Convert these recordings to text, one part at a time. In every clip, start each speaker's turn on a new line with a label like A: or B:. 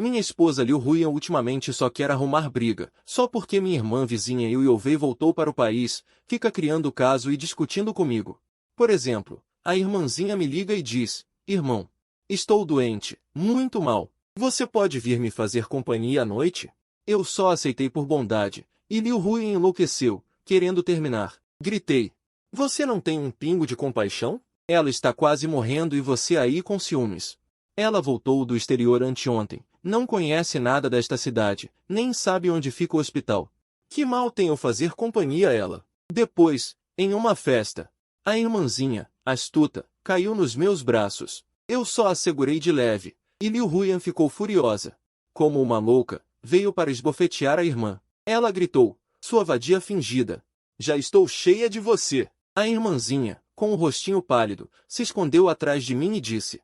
A: Minha esposa Liu Huiyan ultimamente só quer arrumar briga, só porque minha irmã vizinha Yu Youvei voltou para o país, fica criando caso e discutindo comigo. Por exemplo, a irmãzinha me liga e diz, irmão, estou doente, muito mal. Você pode vir me fazer companhia à noite? Eu só aceitei por bondade, e Liu Huiyan enlouqueceu, querendo terminar. Gritei. Você não tem um pingo de compaixão? Ela está quase morrendo e você aí com ciúmes. Ela voltou do exterior anteontem, não conhece nada desta cidade, nem sabe onde fica o hospital. Que mal tem eu fazer companhia a ela? Depois, em uma festa, a irmãzinha, astuta, caiu nos meus braços. Eu só a segurei de leve, e Liu Huiyan ficou furiosa. Como uma louca, veio para esbofetear a irmã. Ela gritou, sua vadia fingida. Já estou cheia de você. A irmãzinha, com o rostinho pálido, se escondeu atrás de mim e disse,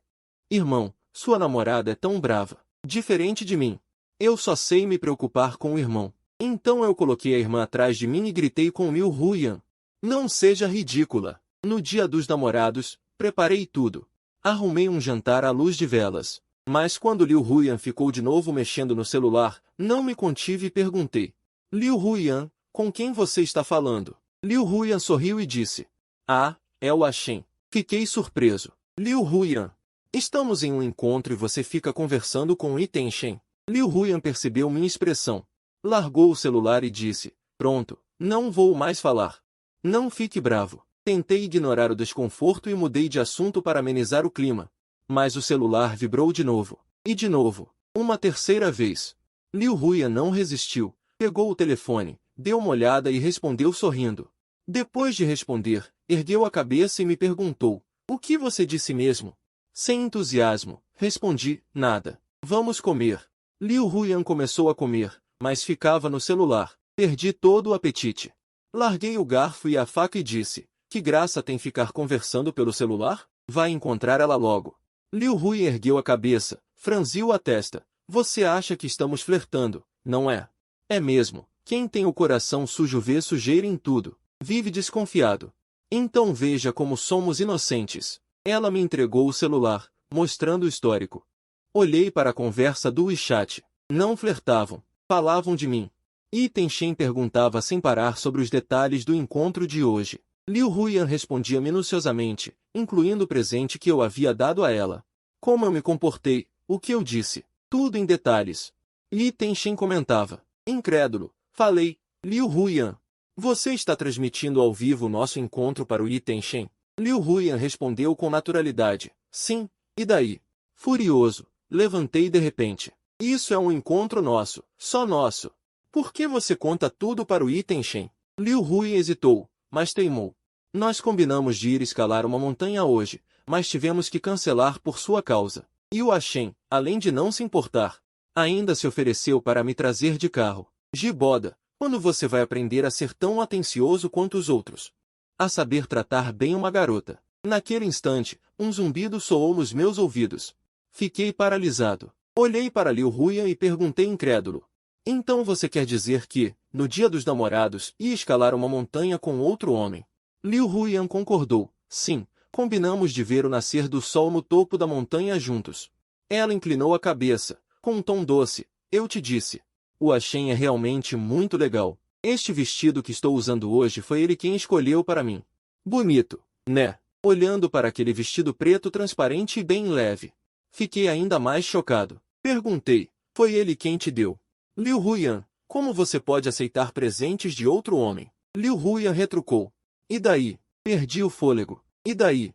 A: irmão, sua namorada é tão brava, diferente de mim. Eu só sei me preocupar com o irmão. Então eu coloquei a irmã atrás de mim e gritei com Liu Huiyan. Não seja ridícula. No dia dos namorados, preparei tudo. Arrumei um jantar à luz de velas. Mas quando Liu Huiyan ficou de novo mexendo no celular, não me contive e perguntei. Liu Huiyan, com quem você está falando? Liu Huiyan sorriu e disse. Ah, é o Ashen. Fiquei surpreso. Liu Huiyan. Estamos em um encontro e você fica conversando com Yi Tenshen. Liu Huiyan percebeu minha expressão. Largou o celular e disse, pronto, não vou mais falar. Não fique bravo. Tentei ignorar o desconforto e mudei de assunto para amenizar o clima. Mas o celular vibrou de novo. E de novo. Uma terceira vez. Liu Huiyan não resistiu. Pegou o telefone, deu uma olhada e respondeu sorrindo. Depois de responder, ergueu a cabeça e me perguntou, o que você disse mesmo? Sem entusiasmo, respondi, nada. Vamos comer. Liu Huiyan começou a comer, mas ficava no celular. Perdi todo o apetite. Larguei o garfo e a faca e disse, que graça tem ficar conversando pelo celular? Vai encontrar ela logo. Liu Huiyan ergueu a cabeça, franziu a testa. Você acha que estamos flertando, não é? É mesmo. Quem tem o coração sujo vê sujeira em tudo. Vive desconfiado. Então veja como somos inocentes. Ela me entregou o celular, mostrando o histórico. Olhei para a conversa do WeChat. Não flertavam. Falavam de mim. Yi Tenshen perguntava sem parar sobre os detalhes do encontro de hoje. Liu Huiyan respondia minuciosamente, incluindo o presente que eu havia dado a ela. Como eu me comportei, o que eu disse, tudo em detalhes. Yi Tenshen comentava. Incrédulo, falei, Liu Huiyan. Você está transmitindo ao vivo o nosso encontro para o Yi Tenshen? Liu Huiyan respondeu com naturalidade. Sim, e daí? Furioso, levantei de repente. Isso é um encontro nosso, só nosso. Por que você conta tudo para o Yi Tenshen? Liu Huiyan hesitou, mas teimou. Nós combinamos de ir escalar uma montanha hoje, mas tivemos que cancelar por sua causa. E o Ashen, além de não se importar, ainda se ofereceu para me trazer de carro. Giboda, quando você vai aprender a ser tão atencioso quanto os outros? A saber tratar bem uma garota. Naquele instante, um zumbido soou nos meus ouvidos. Fiquei paralisado. Olhei para Liu Huiyan e perguntei incrédulo. Então você quer dizer que, no dia dos namorados, ia escalar uma montanha com outro homem? Liu Huiyan concordou. Sim, combinamos de ver o nascer do sol no topo da montanha juntos. Ela inclinou a cabeça, com um tom doce. Eu te disse. O Ashen é realmente muito legal. Este vestido que estou usando hoje foi ele quem escolheu para mim. Bonito, né? Olhando para aquele vestido preto transparente e bem leve. Fiquei ainda mais chocado. Perguntei, foi ele quem te deu? Liu Huiyan, como você pode aceitar presentes de outro homem? Liu Huiyan retrucou. E daí? Perdi o fôlego. E daí?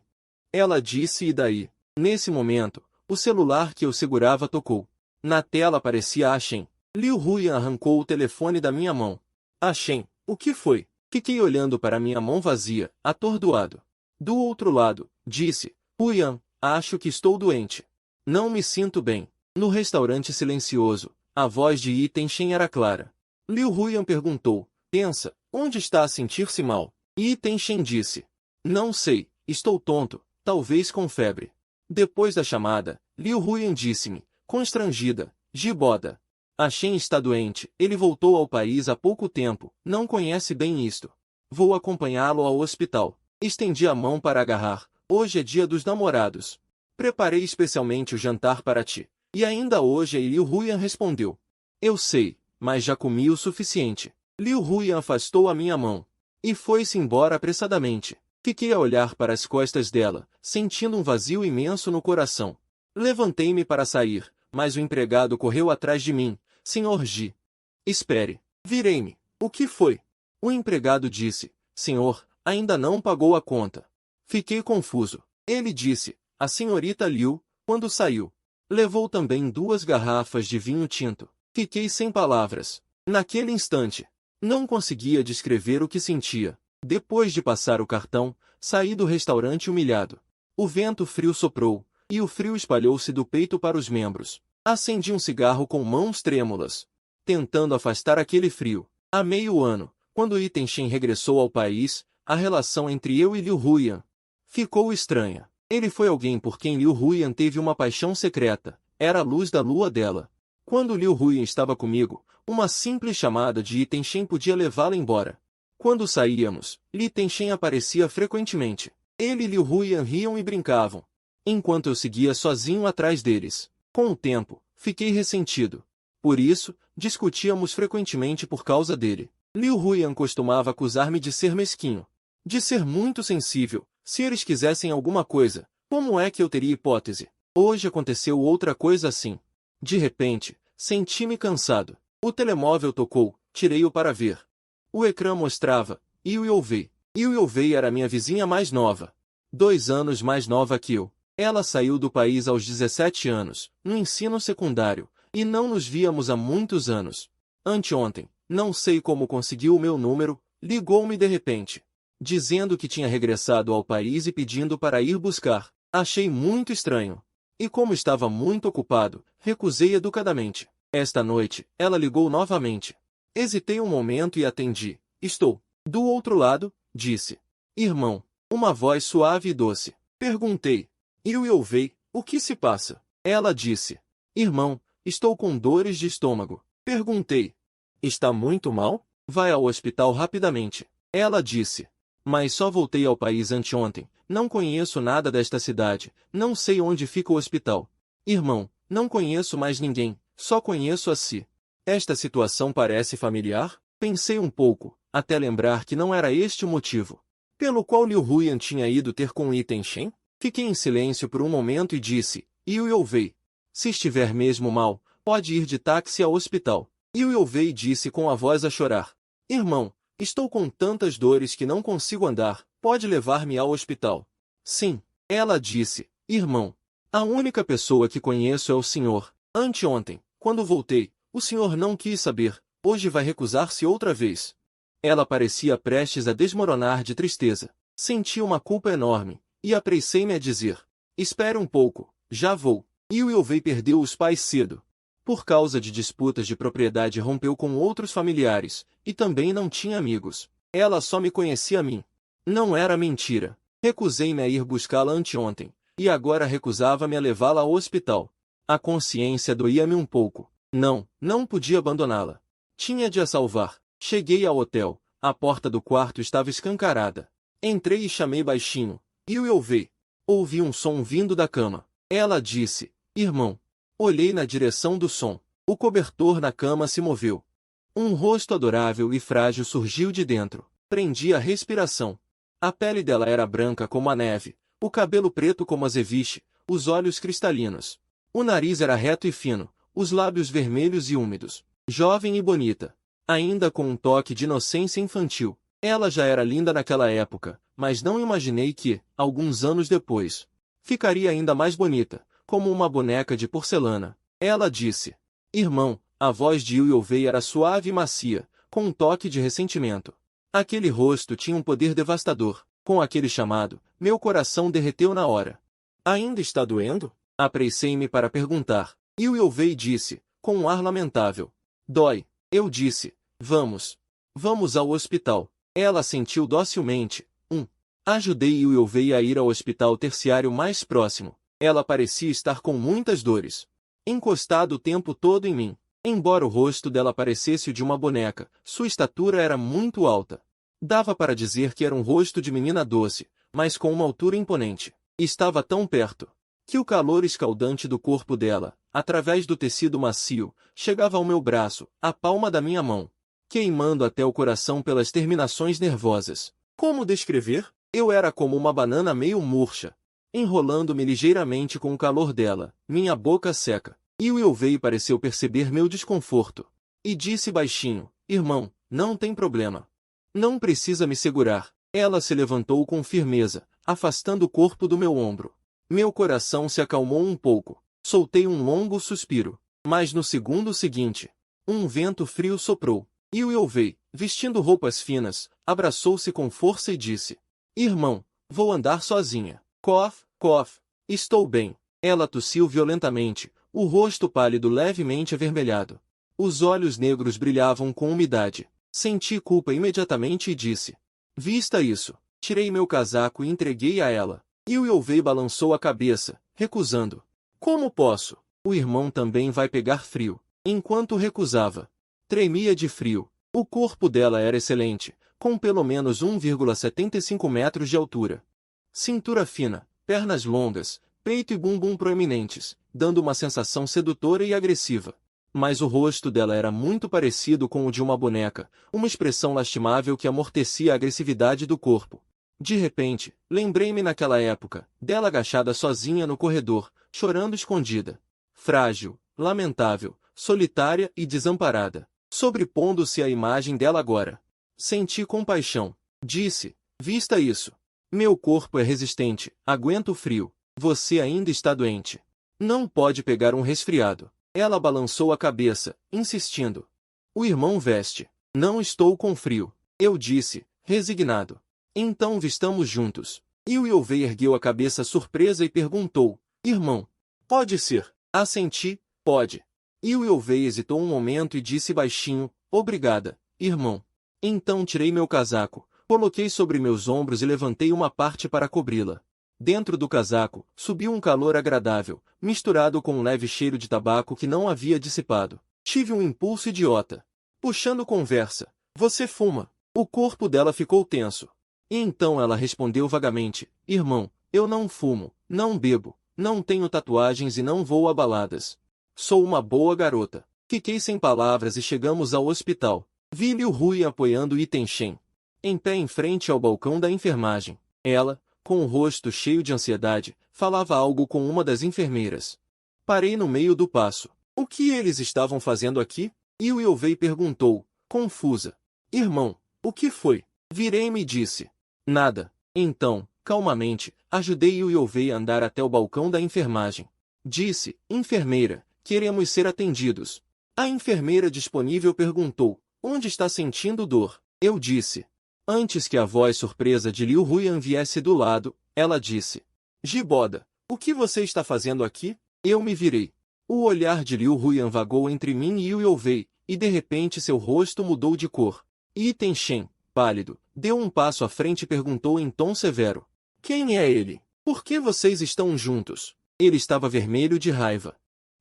A: Ela disse e daí? Nesse momento, o celular que eu segurava tocou. Na tela aparecia Ashen. Liu Huiyan arrancou o telefone da minha mão. Ashen, o que foi? Fiquei olhando para minha mão vazia, atordoado. Do outro lado, disse, Huiyan, acho que estou doente. Não me sinto bem. No restaurante silencioso, a voz de Yi Tenshen era clara. Liu Huiyan perguntou, pensa, onde está a sentir-se mal? Yi Tenshen disse, não sei, estou tonto, talvez com febre. Depois da chamada, Liu Huiyan disse-me, constrangida, Giboda. Ashen está doente, ele voltou ao país há pouco tempo, não conhece bem isto. Vou acompanhá-lo ao hospital. Estendi a mão para agarrar, hoje é dia dos namorados. Preparei especialmente o jantar para ti. E ainda hoje Liu Huyan respondeu. Eu sei, mas já comi o suficiente. Liu Huyan afastou a minha mão. E foi-se embora apressadamente. Fiquei a olhar para as costas dela, sentindo um vazio imenso no coração. Levantei-me para sair, mas o empregado correu atrás de mim. Senhor Ji. Espere. Virei-me. O que foi? O empregado disse. Senhor, ainda não pagou a conta. Fiquei confuso. Ele disse. A senhorita Liu, quando saiu, levou também 2 garrafas de vinho tinto. Fiquei sem palavras. Naquele instante, não conseguia descrever o que sentia. Depois de passar o cartão, saí do restaurante humilhado. O vento frio soprou, e o frio espalhou-se do peito para os membros. Acendi um cigarro com mãos trêmulas, tentando afastar aquele frio. Há meio ano, quando Yi Tenshin regressou ao país, a relação entre eu e Liu Huyan ficou estranha. Ele foi alguém por quem Liu Huyan teve uma paixão secreta. Era a luz da lua dela. Quando Liu Huyan estava comigo, uma simples chamada de Yi Tenshin podia levá-la embora. Quando saíamos, Yi Tenshin aparecia frequentemente. Ele e Liu Huyan riam e brincavam, enquanto eu seguia sozinho atrás deles. Com o tempo, fiquei ressentido. Por isso, discutíamos frequentemente por causa dele. Liu Huyan costumava acusar-me de ser mesquinho, de ser muito sensível. Se eles quisessem alguma coisa, como é que eu teria hipótese? Hoje aconteceu outra coisa assim. De repente, senti-me cansado. O telemóvel tocou, tirei-o para ver. O ecrã mostrava Yu Youvei. Yu Youvei era minha vizinha mais nova. 2 anos mais nova que eu. Ela saiu do país aos 17 anos, no ensino secundário, e não nos víamos há muitos anos. Anteontem, não sei como conseguiu o meu número, ligou-me de repente, dizendo que tinha regressado ao país e pedindo para ir buscar. Achei muito estranho. E como estava muito ocupado, recusei educadamente. Esta noite, ela ligou novamente. Hesitei um momento e atendi. Estou. Do outro lado, disse. Irmão. Uma voz suave e doce. Perguntei. Yu Youvei, o que se passa? Ela disse. Irmão, estou com dores de estômago. Perguntei. Está muito mal? Vai ao hospital rapidamente. Ela disse. Mas só voltei ao país anteontem. Não conheço nada desta cidade. Não sei onde fica o hospital. Irmão, não conheço mais ninguém. Só conheço a si. Esta situação parece familiar? Pensei um pouco, até lembrar que não era este o motivo pelo qual Liu Huyan tinha ido ter com Yi Tenshin. Fiquei em silêncio por um momento e disse, Yu Youvei, se estiver mesmo mal, pode ir de táxi ao hospital. Yu Youvei disse com a voz a chorar. Irmão, estou com tantas dores que não consigo andar, pode levar-me ao hospital? Sim, ela disse, irmão, a única pessoa que conheço é o senhor. Anteontem, quando voltei, o senhor não quis saber, hoje vai recusar-se outra vez. Ela parecia prestes a desmoronar de tristeza. Senti uma culpa enorme, e apressei-me a dizer, espere um pouco, já vou. Yu Youvei perdeu os pais cedo. Por causa de disputas de propriedade rompeu com outros familiares, e também não tinha amigos. Ela só me conhecia a mim. Não era mentira. Recusei-me a ir buscá-la anteontem, e agora recusava-me a levá-la ao hospital. A consciência doía-me um pouco. Não podia abandoná-la. Tinha de a salvar. Cheguei ao hotel. A porta do quarto estava escancarada. Entrei e chamei baixinho. Yu Youvei. Ouvi um som vindo da cama. Ela disse, irmão. Olhei na direção do som. O cobertor na cama se moveu. Um rosto adorável e frágil surgiu de dentro. Prendi a respiração. A pele dela era branca como a neve, o cabelo preto como azeviche, os olhos cristalinos. O nariz era reto e fino, os lábios vermelhos e úmidos. Jovem e bonita. Ainda com um toque de inocência infantil. Ela já era linda naquela época, mas não imaginei que, alguns anos depois, ficaria ainda mais bonita, como uma boneca de porcelana. Ela disse, irmão, a voz de Yu Youvei era suave e macia, com um toque de ressentimento. Aquele rosto tinha um poder devastador. Com aquele chamado, meu coração derreteu na hora. Ainda está doendo? Apressei-me para perguntar. Yu Youvei disse, com um ar lamentável. Dói. Eu disse, vamos ao hospital. Ela assentiu docilmente. Ajudei Yu Youvei a ir ao hospital terciário mais próximo. Ela parecia estar com muitas dores. Encostado o tempo todo em mim. Embora o rosto dela parecesse o de uma boneca, sua estatura era muito alta. Dava para dizer que era um rosto de menina doce, mas com uma altura imponente. Estava tão perto. que o calor escaldante do corpo dela, através do tecido macio, chegava ao meu braço, à palma da minha mão, queimando até o coração pelas terminações nervosas. Como descrever? Eu era como uma banana meio murcha, enrolando-me ligeiramente com o calor dela, minha boca seca. E o Yovei pareceu perceber meu desconforto, e disse baixinho, irmão, não tem problema. Não precisa me segurar. Ela se levantou com firmeza, afastando o corpo do meu ombro. Meu coração se acalmou um pouco. Soltei um longo suspiro. Mas no segundo seguinte, um vento frio soprou. E o Yovei, vestindo roupas finas, abraçou-se com força e disse, irmão, vou andar sozinha. Cof, cof, estou bem. Ela tossiu violentamente, o rosto pálido levemente avermelhado. Os olhos negros brilhavam com umidade. Senti culpa imediatamente e disse, vista isso. Tirei meu casaco e entreguei a ela. E o Yovei balançou a cabeça, recusando. Como posso? O irmão também vai pegar frio. Enquanto recusava, tremia de frio. O corpo dela era excelente, com pelo menos 1,75 metros de altura. Cintura fina, pernas longas, peito e bumbum proeminentes, dando uma sensação sedutora e agressiva. Mas o rosto dela era muito parecido com o de uma boneca, uma expressão lastimável que amortecia a agressividade do corpo. De repente, lembrei-me naquela época, dela agachada sozinha no corredor, chorando escondida. Frágil, lamentável, solitária e desamparada. Sobrepondo-se a imagem dela agora. Senti compaixão. Disse, vista isso. Meu corpo é resistente, aguenta o frio. Você ainda está doente. Não pode pegar um resfriado. Ela balançou a cabeça, insistindo. O irmão veste. Não estou com frio. Eu disse, resignado. Então vistamos juntos. E o Yovei ergueu a cabeça surpresa e perguntou, irmão, pode ser? Assenti, pode. E o Yovei hesitou um momento e disse baixinho, obrigada, irmão. Então tirei meu casaco, coloquei sobre meus ombros e levantei uma parte para cobri-la. Dentro do casaco, subiu um calor agradável, misturado com um leve cheiro de tabaco que não havia dissipado. Tive um impulso idiota. Puxando conversa. Você fuma? O corpo dela ficou tenso. E então ela respondeu vagamente, irmão, eu não fumo, não bebo, não tenho tatuagens e não vou a baladas. Sou uma boa garota. Fiquei sem palavras e chegamos ao hospital. Vi Liu Hui apoiando Iten Shen, em pé em frente ao balcão da enfermagem. Ela, com o rosto cheio de ansiedade, falava algo com uma das enfermeiras. Parei no meio do passo. O que eles estavam fazendo aqui? E o Yovei perguntou, confusa. Irmão, o que foi? Virei-me e disse. Nada. Então, calmamente, ajudei o Yovei a andar até o balcão da enfermagem. Disse, enfermeira, queremos ser atendidos. A enfermeira disponível perguntou, onde está sentindo dor? Eu disse. Antes que a voz surpresa de Liu Huiyan viesse do lado, ela disse. Giboda, o que você está fazendo aqui? Eu me virei. O olhar de Liu Huiyan vagou entre mim e o Yovei, e de repente seu rosto mudou de cor. Iten Shen, pálido, deu um passo à frente e perguntou em tom severo. Quem é ele? Por que vocês estão juntos? Ele estava vermelho de raiva.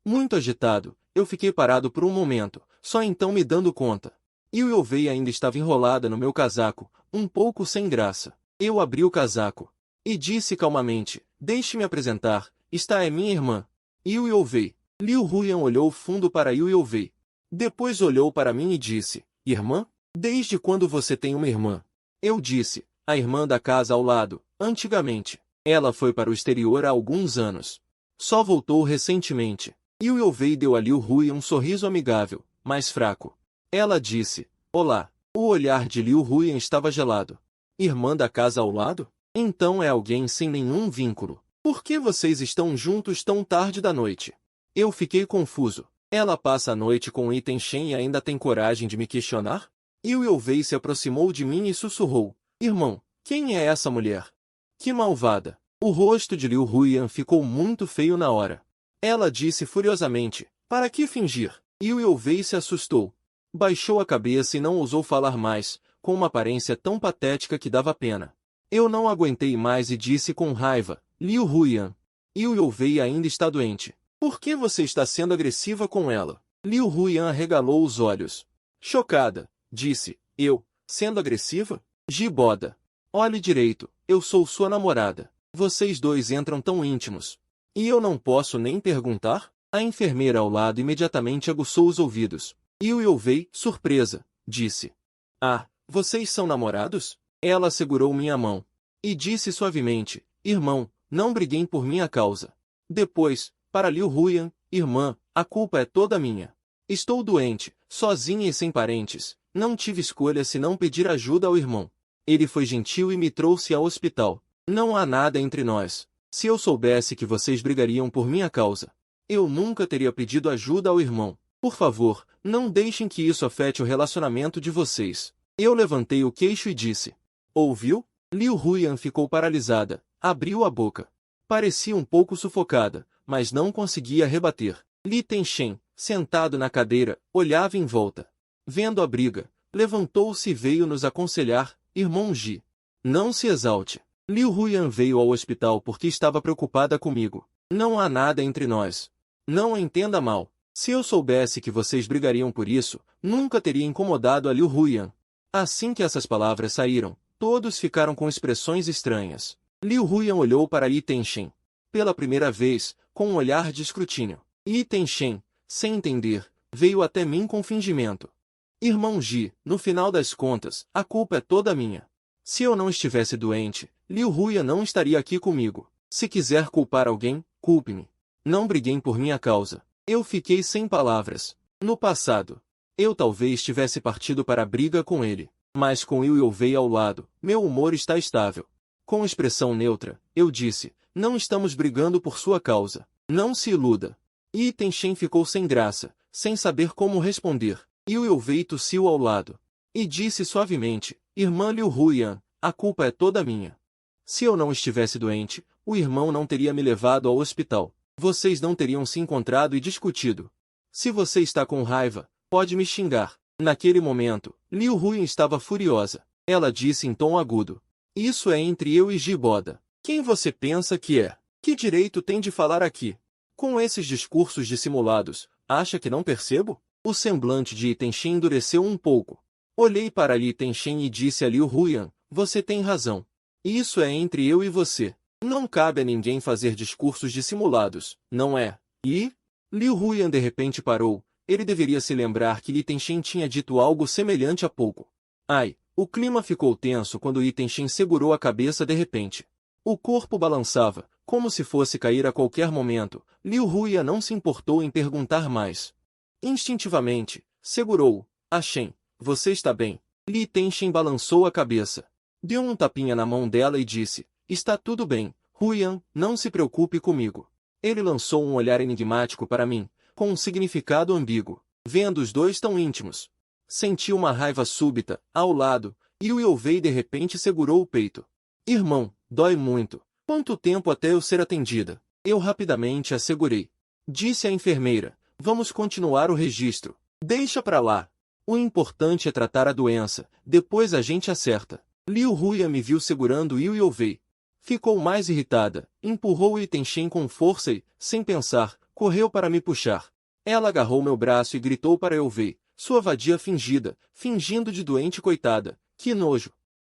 A: Muito agitado, eu fiquei parado por um momento, só então me dando conta. E o Yovei ainda estava enrolada no meu casaco, um pouco sem graça. Eu abri o casaco. E disse calmamente, deixe-me apresentar, esta é minha irmã. E o Yovei. Liu Huiyan olhou fundo para o Yovei. Depois olhou para mim e disse, irmã? Desde quando você tem uma irmã? Eu disse, a irmã da casa ao lado, antigamente. Ela foi para o exterior há alguns anos. Só voltou recentemente. E o Yovei deu a Liu Huiyan um sorriso amigável, mas fraco. Ela disse, olá. O olhar de Liu Huiyan estava gelado. Irmã da casa ao lado? Então é alguém sem nenhum vínculo. Por que vocês estão juntos tão tarde da noite? Eu fiquei confuso. Ela passa a noite com Iten Shen e ainda tem coragem de me questionar? E o Yovei se aproximou de mim e sussurrou, irmão, quem é essa mulher? Que malvada. O rosto de Liu Huiyan ficou muito feio na hora. Ela disse furiosamente, para que fingir? E o Yovei se assustou. Baixou a cabeça e não ousou falar mais, com uma aparência tão patética que dava pena. Eu não aguentei mais e disse com raiva, Liu Huiyan. E o Yovei ainda está doente. Por que você está sendo agressiva com ela? Liu Huiyan arregalou os olhos. Chocada, disse, eu, sendo agressiva? Giboda. Olhe direito, eu sou sua namorada. Vocês dois entram tão íntimos. E eu não posso nem perguntar? A enfermeira ao lado imediatamente aguçou os ouvidos. Liu Yovei, surpresa, disse. Ah, vocês são namorados? Ela segurou minha mão. E disse suavemente, irmão, não briguem por minha causa. Depois, para Liu Huyan, irmã, a culpa é toda minha. Estou doente, sozinha e sem parentes. Não tive escolha senão pedir ajuda ao irmão. Ele foi gentil e me trouxe ao hospital. Não há nada entre nós. Se eu soubesse que vocês brigariam por minha causa, eu nunca teria pedido ajuda ao irmão. Por favor, não deixem que isso afete o relacionamento de vocês. Eu levantei o queixo e disse. Ouviu? Liu Huyan ficou paralisada, abriu a boca. Parecia um pouco sufocada, mas não conseguia rebater. Li Tenshen, sentado na cadeira, olhava em volta. Vendo a briga, levantou-se e veio nos aconselhar, irmão Ji. Não se exalte. Liu Huyan veio ao hospital porque estava preocupada comigo. Não há nada entre nós. Não a entenda mal. Se eu soubesse que vocês brigariam por isso, nunca teria incomodado a Liu Huyan. Assim que essas palavras saíram, todos ficaram com expressões estranhas. Liu Huyan olhou para Li Tenshen. Pela primeira vez, com um olhar de escrutínio. Li Tenshen, sem entender, veio até mim com fingimento. Irmão Ji, no final das contas, a culpa é toda minha. Se eu não estivesse doente, Liu Huyan não estaria aqui comigo. Se quiser culpar alguém, culpe-me. Não briguem por minha causa. Eu fiquei sem palavras. No passado, eu talvez tivesse partido para a briga com ele. Mas com Liu Yovei ao lado, meu humor está estável. Com expressão neutra, eu disse, não estamos brigando por sua causa. Não se iluda. Yi Tenshen ficou sem graça, sem saber como responder. Liu Yovei tossiu ao lado. E disse suavemente, irmã Liu Huyan, a culpa é toda minha. Se eu não estivesse doente, o irmão não teria me levado ao hospital. Vocês não teriam se encontrado e discutido. Se você está com raiva, pode me xingar. Naquele momento, Liu Huyan estava furiosa. Ela disse em tom agudo. Isso é entre eu e Jiboda. Quem você pensa que é? Que direito tem de falar aqui? Com esses discursos dissimulados, acha que não percebo? O semblante de Yi Tenshen endureceu um pouco. Olhei para Li Tenshen e disse a Liu Huyan, você tem razão. Isso é entre eu e você. Não cabe a ninguém fazer discursos dissimulados, não é? E? Liu Huyan de repente parou. Ele deveria se lembrar que Li Tenshen tinha dito algo semelhante há pouco. Ai, o clima ficou tenso quando Li Tenshen segurou a cabeça de repente. O corpo balançava, como se fosse cair a qualquer momento. Liu Huyan não se importou em perguntar mais. Instintivamente, segurou. Shen, você está bem? Li Tenshen balançou a cabeça. Deu um tapinha na mão dela e disse, está tudo bem, Huyan, não se preocupe comigo. Ele lançou um olhar enigmático para mim, com um significado ambíguo, vendo os dois tão íntimos. Senti uma raiva súbita, ao lado, e o Yovei de repente segurou o peito. Irmão, dói muito. Quanto tempo até eu ser atendida? Eu rapidamente a segurei. Disse a enfermeira, vamos continuar o registro. Deixa pra lá. O importante é tratar a doença, depois a gente acerta. Liu Huyan me viu segurando Liu Yovei. Ficou mais irritada, empurrou Yi Tenshen com força e, sem pensar, correu para me puxar. Ela agarrou meu braço e gritou para Yovei, sua vadia fingida, fingindo de doente coitada, que nojo.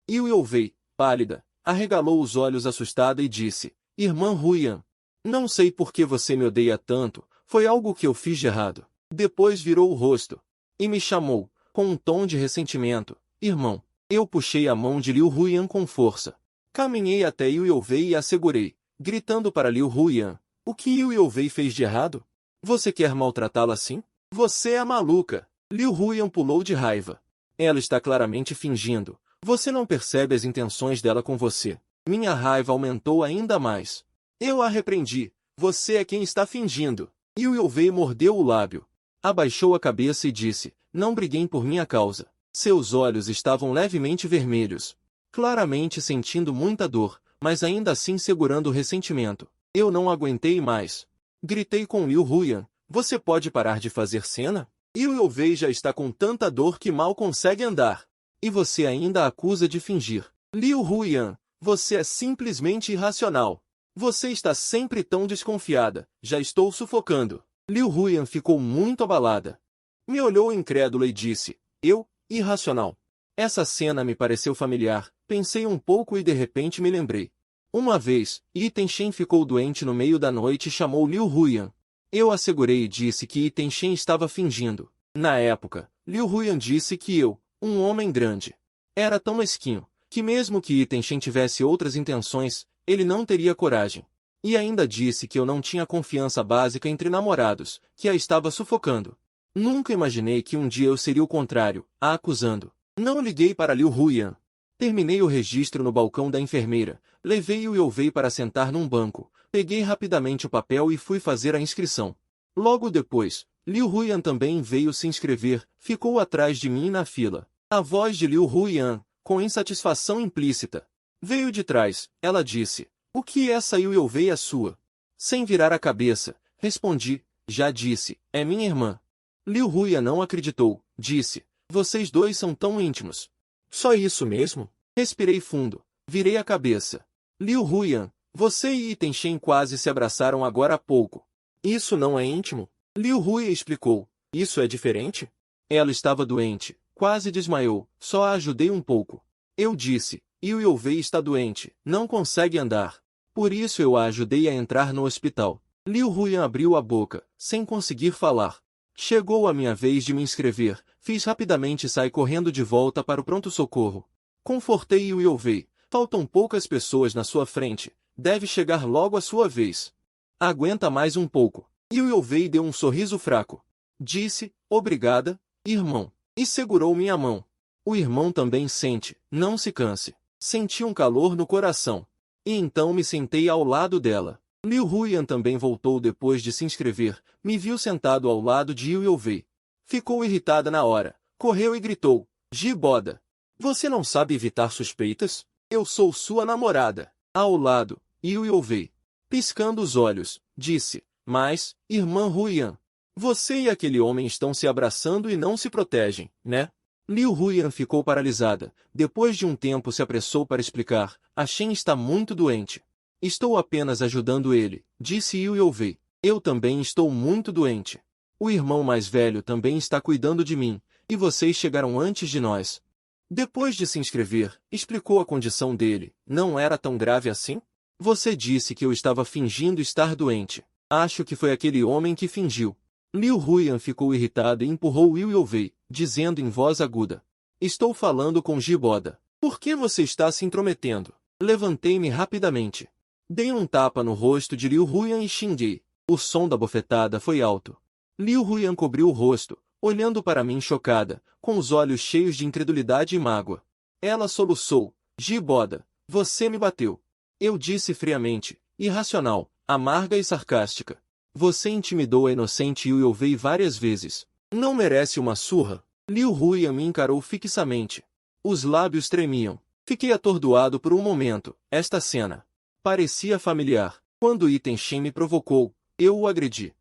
A: Liu Yovei, pálida, arregalou os olhos assustada e disse, irmã Huyan, não sei por que você me odeia tanto, foi algo que eu fiz de errado. Depois virou o rosto e me chamou, com um tom de ressentimento, irmão. Eu puxei a mão de Liu Huyan com força. Caminhei até Liu Yovei e a segurei, gritando para Liu Huyan, o que Liu Yovei fez de errado? Você quer maltratá-la assim? Você é maluca. Liu Huyan pulou de raiva. Ela está claramente fingindo. Você não percebe as intenções dela com você. Minha raiva aumentou ainda mais. Eu a repreendi. Você é quem está fingindo. Liu Yovei mordeu o lábio. Abaixou a cabeça e disse, não briguem por minha causa. Seus olhos estavam levemente vermelhos. Claramente sentindo muita dor, mas ainda assim segurando o ressentimento. Eu não aguentei mais. Gritei com Liu Huyan, você pode parar de fazer cena? Liu Yovei já está com tanta dor que mal consegue andar. E você ainda a acusa de fingir. Liu Huyan, você é simplesmente irracional. Você está sempre tão desconfiada, já estou sufocando. Liu Huyan ficou muito abalada. Me olhou incrédula e disse, eu, irracional. Essa cena me pareceu familiar, pensei um pouco e de repente me lembrei. Uma vez, Yi Tenshin ficou doente no meio da noite e chamou Liu Huyan. Eu assegurei e disse que Yi Tenshin estava fingindo. Na época, Liu Huyan disse que eu, um homem grande, era tão mesquinho, que mesmo que Yi Tenshin tivesse outras intenções, ele não teria coragem. E ainda disse que eu não tinha confiança básica entre namorados, que a estava sufocando. Nunca imaginei que um dia eu seria o contrário, a acusando. Não liguei para Liu Huyan. Terminei o registro no balcão da enfermeira, levei o Yovei para sentar num banco, peguei rapidamente o papel e fui fazer a inscrição. Logo depois, Liu Huyan também veio se inscrever, ficou atrás de mim na fila. A voz de Liu Huyan, com insatisfação implícita, veio de trás. Ela disse: "O que essa Yovei é sua?" Sem virar a cabeça, respondi: "Já disse, é minha irmã." Liu Huyan não acreditou, disse: "Vocês dois são tão íntimos." "Só isso mesmo?" Respirei fundo, virei a cabeça. Liu Huyan, você e Yi Tenshin quase se abraçaram agora há pouco. Isso não é íntimo? Liu Huyan explicou. Isso é diferente? Ela estava doente, quase desmaiou, só a ajudei um pouco. Eu disse, e o Yovei está doente, não consegue andar. Por isso eu a ajudei a entrar no hospital. Liu Huyan abriu a boca, sem conseguir falar. Chegou a minha vez de me inscrever, fiz rapidamente e saí correndo de volta para o pronto-socorro. Confortei o Yovei. Faltam poucas pessoas na sua frente, deve chegar logo a sua vez. Aguenta mais um pouco. E o Yovei deu um sorriso fraco. Disse, obrigada, irmão, e segurou minha mão. O irmão também sente, não se canse. Senti um calor no coração. E então me sentei ao lado dela. Liu Huyan também voltou depois de se inscrever, me viu sentado ao lado de Yovei. Ficou irritada na hora, correu e gritou, Jiboda, você não sabe evitar suspeitas? Eu sou sua namorada. Ao lado, Yovei, piscando os olhos, disse, mas, irmã Huyan, você e aquele homem estão se abraçando e não se protegem, né? Liu Huyan ficou paralisada, depois de um tempo se apressou para explicar, a Shen está muito doente. Estou apenas ajudando ele, disse Yovei. Eu também estou muito doente. O irmão mais velho também está cuidando de mim, e vocês chegaram antes de nós. Depois de se inscrever, explicou a condição dele, não era tão grave assim? Você disse que eu estava fingindo estar doente. Acho que foi aquele homem que fingiu. Liu Huyan ficou irritado e empurrou Yovei, dizendo em voz aguda. Estou falando com Jiboda. Por que você está se intrometendo? Levantei-me rapidamente. Dei um tapa no rosto de Liu Huyan e xinguei. O som da bofetada foi alto. Liu Huyan cobriu o rosto, olhando para mim chocada, com os olhos cheios de incredulidade e mágoa. Ela soluçou. Jiboda, você me bateu. Eu disse friamente, irracional, amarga e sarcástica. Você intimidou a inocente Yovei várias vezes. Não merece uma surra? Liu Huyan me encarou fixamente. Os lábios tremiam. Fiquei atordoado por um momento. Esta cena parecia familiar. Quando Yi Tenshin me provocou, eu o agredi.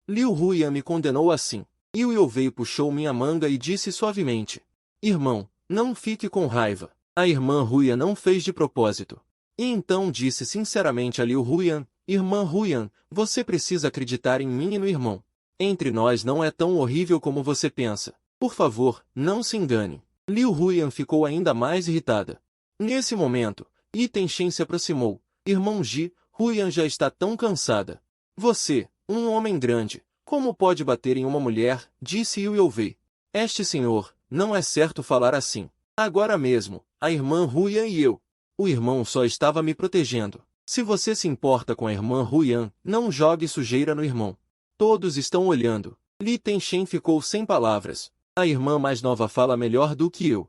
A: Liu Huyan me condenou assim. Yovei puxou minha manga e disse suavemente. Irmão, não fique com raiva. A irmã Huyan não fez de propósito. E então disse sinceramente a Liu Huyan, Irmã Huyan, você precisa acreditar em mim e no irmão. Entre nós não é tão horrível como você pensa. Por favor, não se engane. Liu Huyan ficou ainda mais irritada. Nesse momento, Yi Tenshin se aproximou. Irmão Ji, Huyan já está tão cansada. Você, um homem grande, como pode bater em uma mulher? Disse Yovei. Este senhor, não é certo falar assim. Agora mesmo, a irmã Huyan e eu. O irmão só estava me protegendo. Se você se importa com a irmã Huyan, não jogue sujeira no irmão. Todos estão olhando. Li Tenshin ficou sem palavras. A irmã mais nova fala melhor do que eu.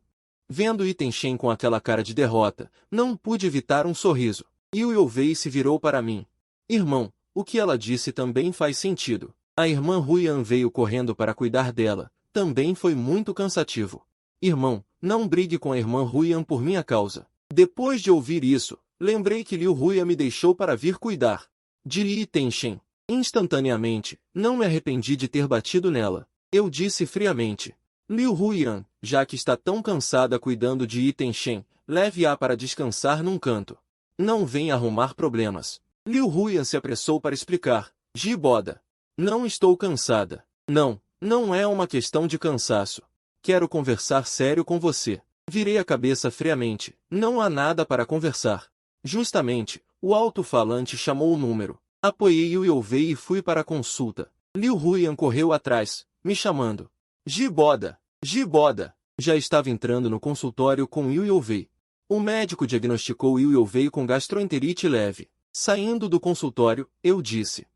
A: Vendo Yi Tenshin com aquela cara de derrota, não pude evitar um sorriso. E o Yovei se virou para mim. Irmão, o que ela disse também faz sentido. A irmã Huyan veio correndo para cuidar dela. Também foi muito cansativo. Irmão, não brigue com a irmã Huyan por minha causa. Depois de ouvir isso, lembrei que Liu Huyan me deixou para vir cuidar de Yi Tenshin. Instantaneamente, não me arrependi de ter batido nela. Eu disse friamente. Liu Huyan, já que está tão cansada cuidando de Yi Tenshin, leve-a para descansar num canto. Não venha arrumar problemas. Liu Huyan se apressou para explicar. Jiboda. Não estou cansada. Não é uma questão de cansaço. Quero conversar sério com você. Virei a cabeça friamente. Não há nada para conversar. Justamente, O alto-falante chamou o número. Apoiei o Yovei e fui para a consulta. Liu Huyan correu atrás, me chamando. Giboda! Giboda! Já estava entrando no consultório com Liu Yovei. O médico diagnosticou Liu Yovei com gastroenterite leve. Saindo do consultório, eu disse.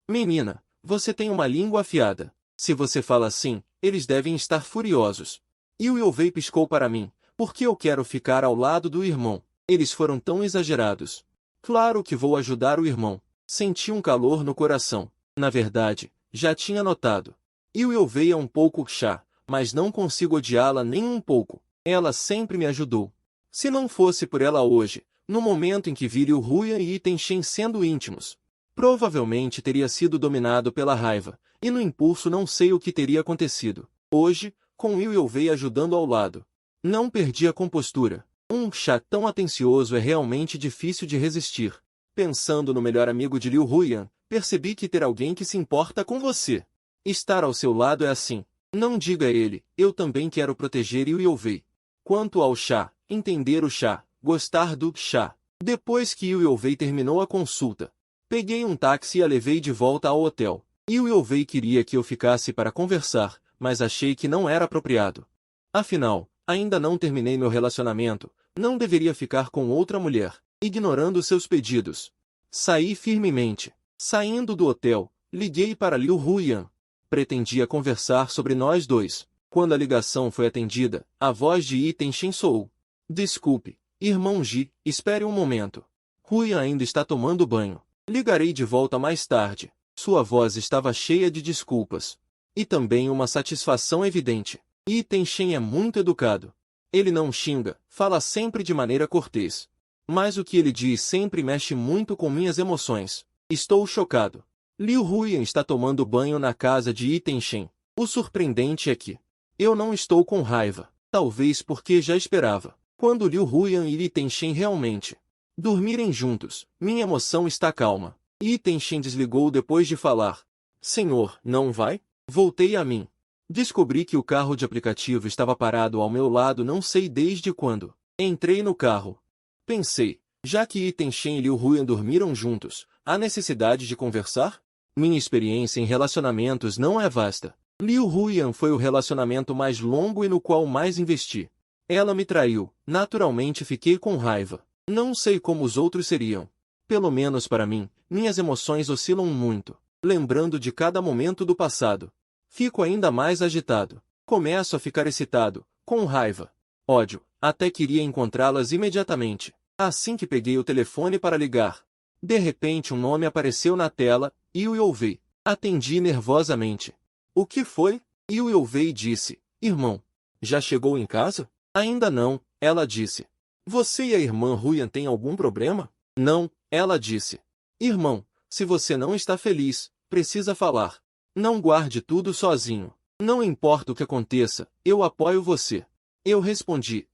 A: Menina, você tem uma língua afiada. Se você fala assim, eles devem estar furiosos. Liu Yovei piscou para mim, porque eu quero ficar ao lado do irmão. Eles foram tão exagerados. Claro que vou ajudar o irmão. Senti um calor no coração. Na verdade, já tinha notado. Liu Yovei é um pouco chá, mas não consigo odiá-la nem um pouco. Ela sempre me ajudou. Se não fosse por ela hoje, no momento em que vi Liu Huyan e Yi Tenshen sendo íntimos, provavelmente teria sido dominado pela raiva, e no impulso não sei o que teria acontecido. Hoje, com Liu Yovei ajudando ao lado, não perdi a compostura. Um chá tão atencioso é realmente difícil de resistir. Pensando no melhor amigo de Liu Huyan, percebi que ter alguém que se importa com você. Estar ao seu lado é assim. Não diga a ele, eu também quero proteger Liu Yovei. Quanto ao chá, entender o chá, gostar do chá. Depois que Liu Yovei terminou a consulta, peguei um táxi e a levei de volta ao hotel. Liu Yovei queria que eu ficasse para conversar, mas achei que não era apropriado. Afinal, ainda não terminei meu relacionamento, não deveria ficar com outra mulher, ignorando seus pedidos. Saí firmemente. Saindo do hotel, liguei para Liu Huyan. Pretendia conversar sobre nós dois. Quando a ligação foi atendida, a voz de Yi Tenshen soou. Desculpe, irmão Ji, espere um momento. Huyan ainda está tomando banho. Ligarei de volta mais tarde. Sua voz estava cheia de desculpas. E também uma satisfação evidente. Yi Tenshen é muito educado. Ele não xinga, fala sempre de maneira cortês. Mas o que ele diz sempre mexe muito com minhas emoções. Estou chocado. Liu Huyan está tomando banho na casa de Yi Tenshen. O surpreendente é que eu não estou com raiva, talvez porque já esperava. Quando Liu Huyan e Yi Tenshen realmente dormirem juntos, minha emoção está calma. Yi Tenshen desligou depois de falar. Senhor, não vai? Voltei a mim. Descobri que o carro de aplicativo estava parado ao meu lado não sei desde quando. Entrei no carro. Pensei, já que Yi Tenshen e Liu Huyan dormiram juntos, há necessidade de conversar? Minha experiência em relacionamentos não é vasta. Liu Huyan foi o relacionamento mais longo e no qual mais investi. Ela me traiu, naturalmente fiquei com raiva. Não sei como os outros seriam. Pelo menos para mim, minhas emoções oscilam muito, lembrando de cada momento do passado. Fico ainda mais agitado. Começo a ficar excitado, com raiva, ódio, até queria encontrá-las imediatamente. Assim que peguei o telefone para ligar, de repente um nome apareceu na tela, Liu Yovei. Atendi nervosamente. O que foi? Liu Yovei disse, irmão, já chegou em casa? Ainda não, ela disse. Você e a irmã Huyan têm algum problema? Não, ela disse. Irmão, se você não está feliz, precisa falar. Não guarde tudo sozinho. Não importa o que aconteça, eu apoio você. Eu respondi,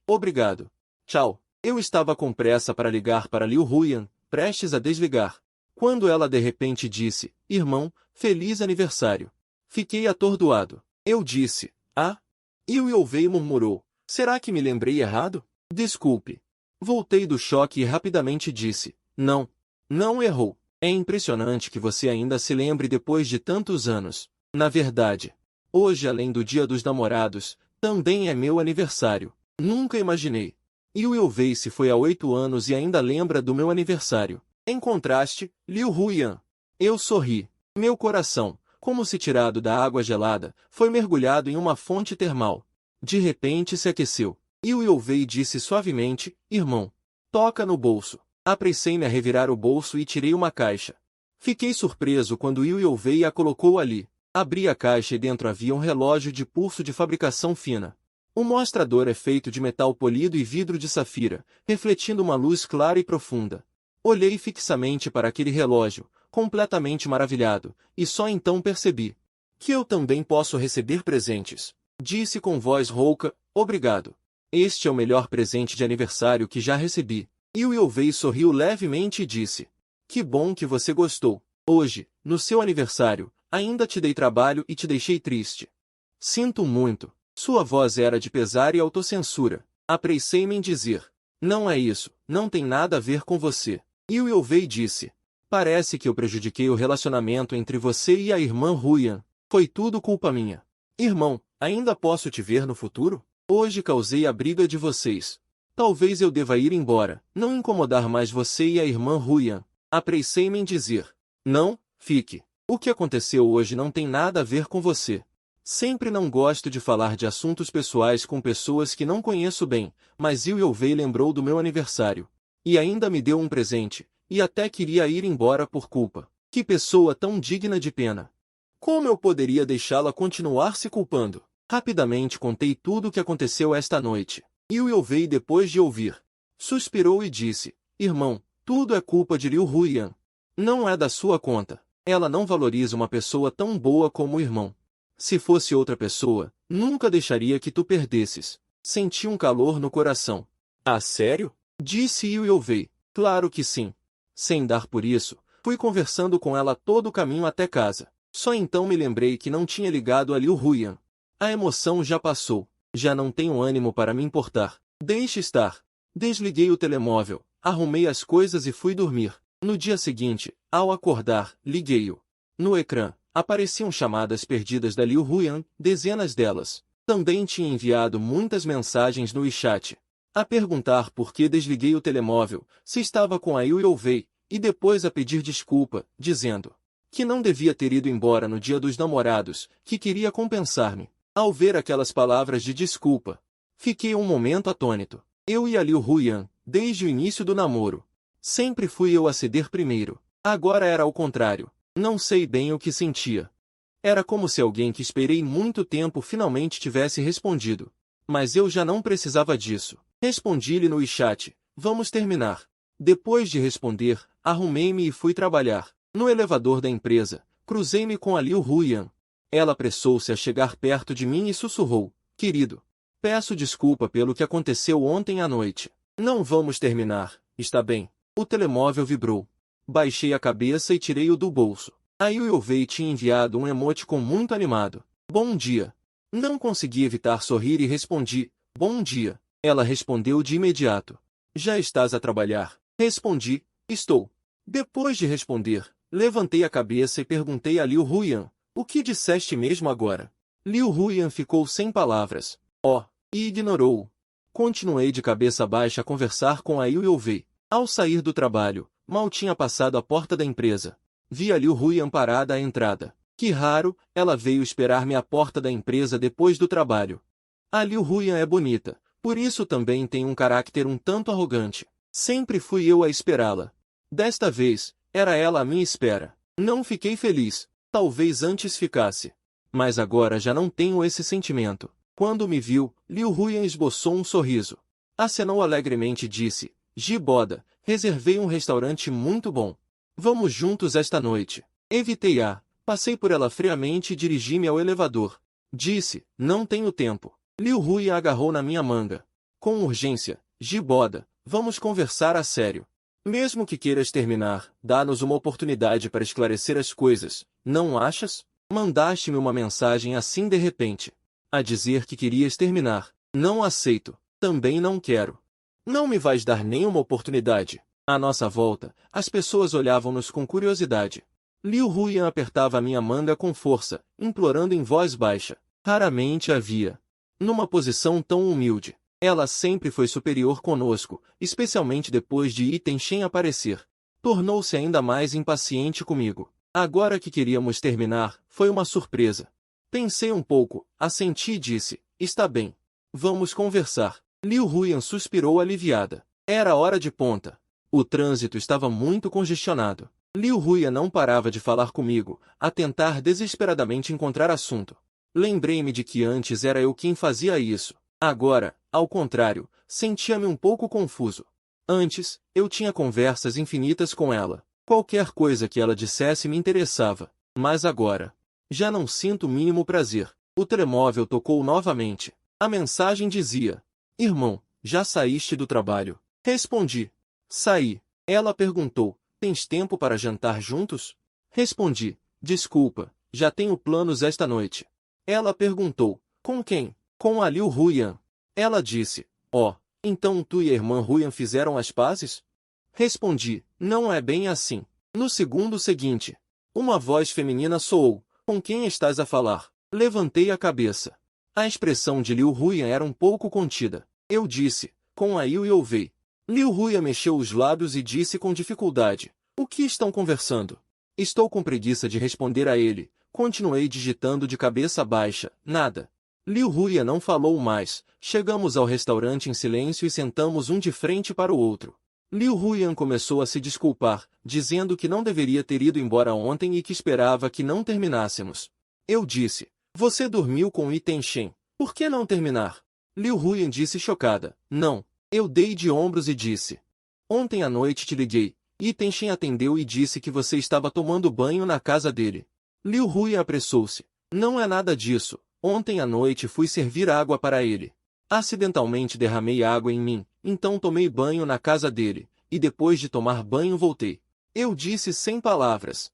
A: obrigado. Tchau. Eu estava com pressa para ligar para Liu Huyan, prestes a desligar. Quando ela de repente disse, irmão, feliz aniversário. Fiquei atordoado. Eu disse, Liu Yovei murmurou, será que me lembrei errado? Desculpe. Voltei do choque e rapidamente disse, não errou. É impressionante que você ainda se lembre depois de tantos anos. Na verdade, hoje além do Dia dos Namorados, também é meu aniversário. Nunca imaginei. Liu Yovei se foi há 8 anos e ainda lembra do meu aniversário. Em contraste, Liu Huyan. Eu sorri. Meu coração, como se tirado da água gelada, foi mergulhado em uma fonte termal. De repente se aqueceu. Liu Yovei disse suavemente, irmão, toca no bolso. Apressei-me a revirar o bolso e tirei uma caixa. Fiquei surpreso quando Liu Yovei a colocou ali. Abri a caixa e dentro havia um relógio de pulso de fabricação fina. O mostrador é feito de metal polido e vidro de safira, refletindo uma luz clara e profunda. Olhei fixamente para aquele relógio, completamente maravilhado, e só então percebi que eu também posso receber presentes. Disse com voz rouca, obrigado. Este é o melhor presente de aniversário que já recebi. Liu Yovei sorriu levemente e disse, que bom que você gostou. Hoje, no seu aniversário, ainda te dei trabalho e te deixei triste. Sinto muito. Sua voz era de pesar e autocensura. Apressei-me em dizer, não é isso, não tem nada a ver com você. Liu Yovei disse. Parece que eu prejudiquei o relacionamento entre você e a irmã Huyan. Foi tudo culpa minha. Irmão, ainda posso te ver no futuro? Hoje causei a briga de vocês. Talvez eu deva ir embora, não incomodar mais você e a irmã Huyan. Apressei-me em dizer. Não, fique. O que aconteceu hoje não tem nada a ver com você. Sempre não gosto de falar de assuntos pessoais com pessoas que não conheço bem, mas Liu Yovei lembrou do meu aniversário. E ainda me deu um presente, e até queria ir embora por culpa. Que pessoa tão digna de pena. Como eu poderia deixá-la continuar se culpando? Rapidamente contei tudo o que aconteceu esta noite. Liu Yovei, depois de ouvir, suspirou e disse, irmão, tudo é culpa de Liu Huyan. Não é da sua conta. Ela não valoriza uma pessoa tão boa como o irmão. Se fosse outra pessoa, nunca deixaria que tu perdesses. Senti um calor no coração. Ah, sério? Disse Liu Yovei. Claro que sim. Sem dar por isso, fui conversando com ela todo o caminho até casa. Só então me lembrei que não tinha ligado a Liu Huyan. A emoção já passou. Já não tenho ânimo para me importar. Deixe estar. Desliguei o telemóvel, arrumei as coisas e fui dormir. No dia seguinte, ao acordar, liguei-o. No ecrã, apareciam chamadas perdidas da Liu Huyan, dezenas delas. Também tinha enviado muitas mensagens no WeChat. A perguntar por que desliguei o telemóvel, se estava com a Liu Yovei, e depois a pedir desculpa, dizendo que não devia ter ido embora no dia dos namorados, que queria compensar-me. Ao ver aquelas palavras de desculpa, fiquei um momento atônito. Eu e a Liu Huyan, desde o início do namoro, sempre fui eu a ceder primeiro. Agora era ao contrário. Não sei bem o que sentia. Era como se alguém que esperei muito tempo finalmente tivesse respondido. Mas eu já não precisava disso. Respondi-lhe no WeChat, vamos terminar. Depois de responder, arrumei-me e fui trabalhar. No elevador da empresa, cruzei-me com a Liu Huyan. Ela apressou-se a chegar perto de mim e sussurrou, querido, peço desculpa pelo que aconteceu ontem à noite. Não vamos terminar, está bem? O telemóvel vibrou. Baixei a cabeça e tirei-o do bolso. A Liu Yovei tinha enviado um emoticon muito animado. Bom dia. Não consegui evitar sorrir e respondi, bom dia. Ela respondeu de imediato. Já estás a trabalhar? Respondi, estou. Depois de responder, levantei a cabeça e perguntei a Liu Huyan, o que disseste mesmo agora? Liu Huyan ficou sem palavras. E ignorou-o. Continuei de cabeça baixa a conversar com a Liu Yovei. Ao sair do trabalho, mal tinha passado a porta da empresa. Vi a Liu Huyan parada à entrada. Que raro, ela veio esperar-me à porta da empresa depois do trabalho. A Liu Huyan é bonita, por isso também tem um caráter um tanto arrogante. Sempre fui eu a esperá-la. Desta vez, era ela à minha espera. Não fiquei feliz, talvez antes ficasse. Mas agora já não tenho esse sentimento. Quando me viu, Liu Huyan esboçou um sorriso. Acenou alegremente e disse, Giboda, reservei um restaurante muito bom. Vamos juntos esta noite. Evitei-a, passei por ela friamente e dirigi-me ao elevador. Disse, não tenho tempo. Liu Huyan agarrou na minha manga. Com urgência, Giboda, vamos conversar a sério. Mesmo que queiras terminar, dá-nos uma oportunidade para esclarecer as coisas, não achas? Mandaste-me uma mensagem assim de repente. A dizer que querias terminar. Não aceito. Também não quero. Não me vais dar nenhuma oportunidade. À nossa volta, as pessoas olhavam-nos com curiosidade. Liu Huyan apertava a minha manga com força, implorando em voz baixa. Raramente a via numa posição tão humilde. Ela sempre foi superior conosco, especialmente depois de Iten Shen aparecer. Tornou-se ainda mais impaciente comigo. Agora que queríamos terminar, foi uma surpresa. Pensei um pouco, assenti e disse, está bem. Vamos conversar. Liu Huyan suspirou aliviada. Era hora de ponta. O trânsito estava muito congestionado. Liu Huyan não parava de falar comigo, a tentar desesperadamente encontrar assunto. Lembrei-me de que antes era eu quem fazia isso. Agora, ao contrário, sentia-me um pouco confuso. Antes, eu tinha conversas infinitas com ela. Qualquer coisa que ela dissesse me interessava. Mas agora, já não sinto o mínimo prazer. O telemóvel tocou novamente. A mensagem dizia, irmão, já saíste do trabalho? Respondi, saí. Ela perguntou, tens tempo para jantar juntos? Respondi, desculpa, já tenho planos esta noite. Ela perguntou, com quem? Com a Liu Huyan. Ela disse, então tu e a irmã Huyan fizeram as pazes? Respondi, não é bem assim. No segundo seguinte, uma voz feminina soou, com quem estás a falar? Levantei a cabeça. A expressão de Liu Huyan era um pouco contida. Eu disse, com a Yue. Liu Huyan mexeu os lábios e disse com dificuldade, o que estão conversando? Estou com preguiça de responder a ele. Continuei digitando de cabeça baixa, nada. Liu Huyan não falou mais. Chegamos ao restaurante em silêncio e sentamos um de frente para o outro. Liu Huyan começou a se desculpar, dizendo que não deveria ter ido embora ontem e que esperava que não terminássemos. Eu disse, você dormiu com Yi Tenshen, por que não terminar? Liu Huyan disse chocada, não. Eu dei de ombros e disse, ontem à noite te liguei. Yi Tenshen atendeu e disse que você estava tomando banho na casa dele. Liu Huyan apressou-se, não é nada disso, ontem à noite fui servir água para ele. Acidentalmente derramei água em mim, então tomei banho na casa dele, e depois de tomar banho voltei. Eu disse sem palavras.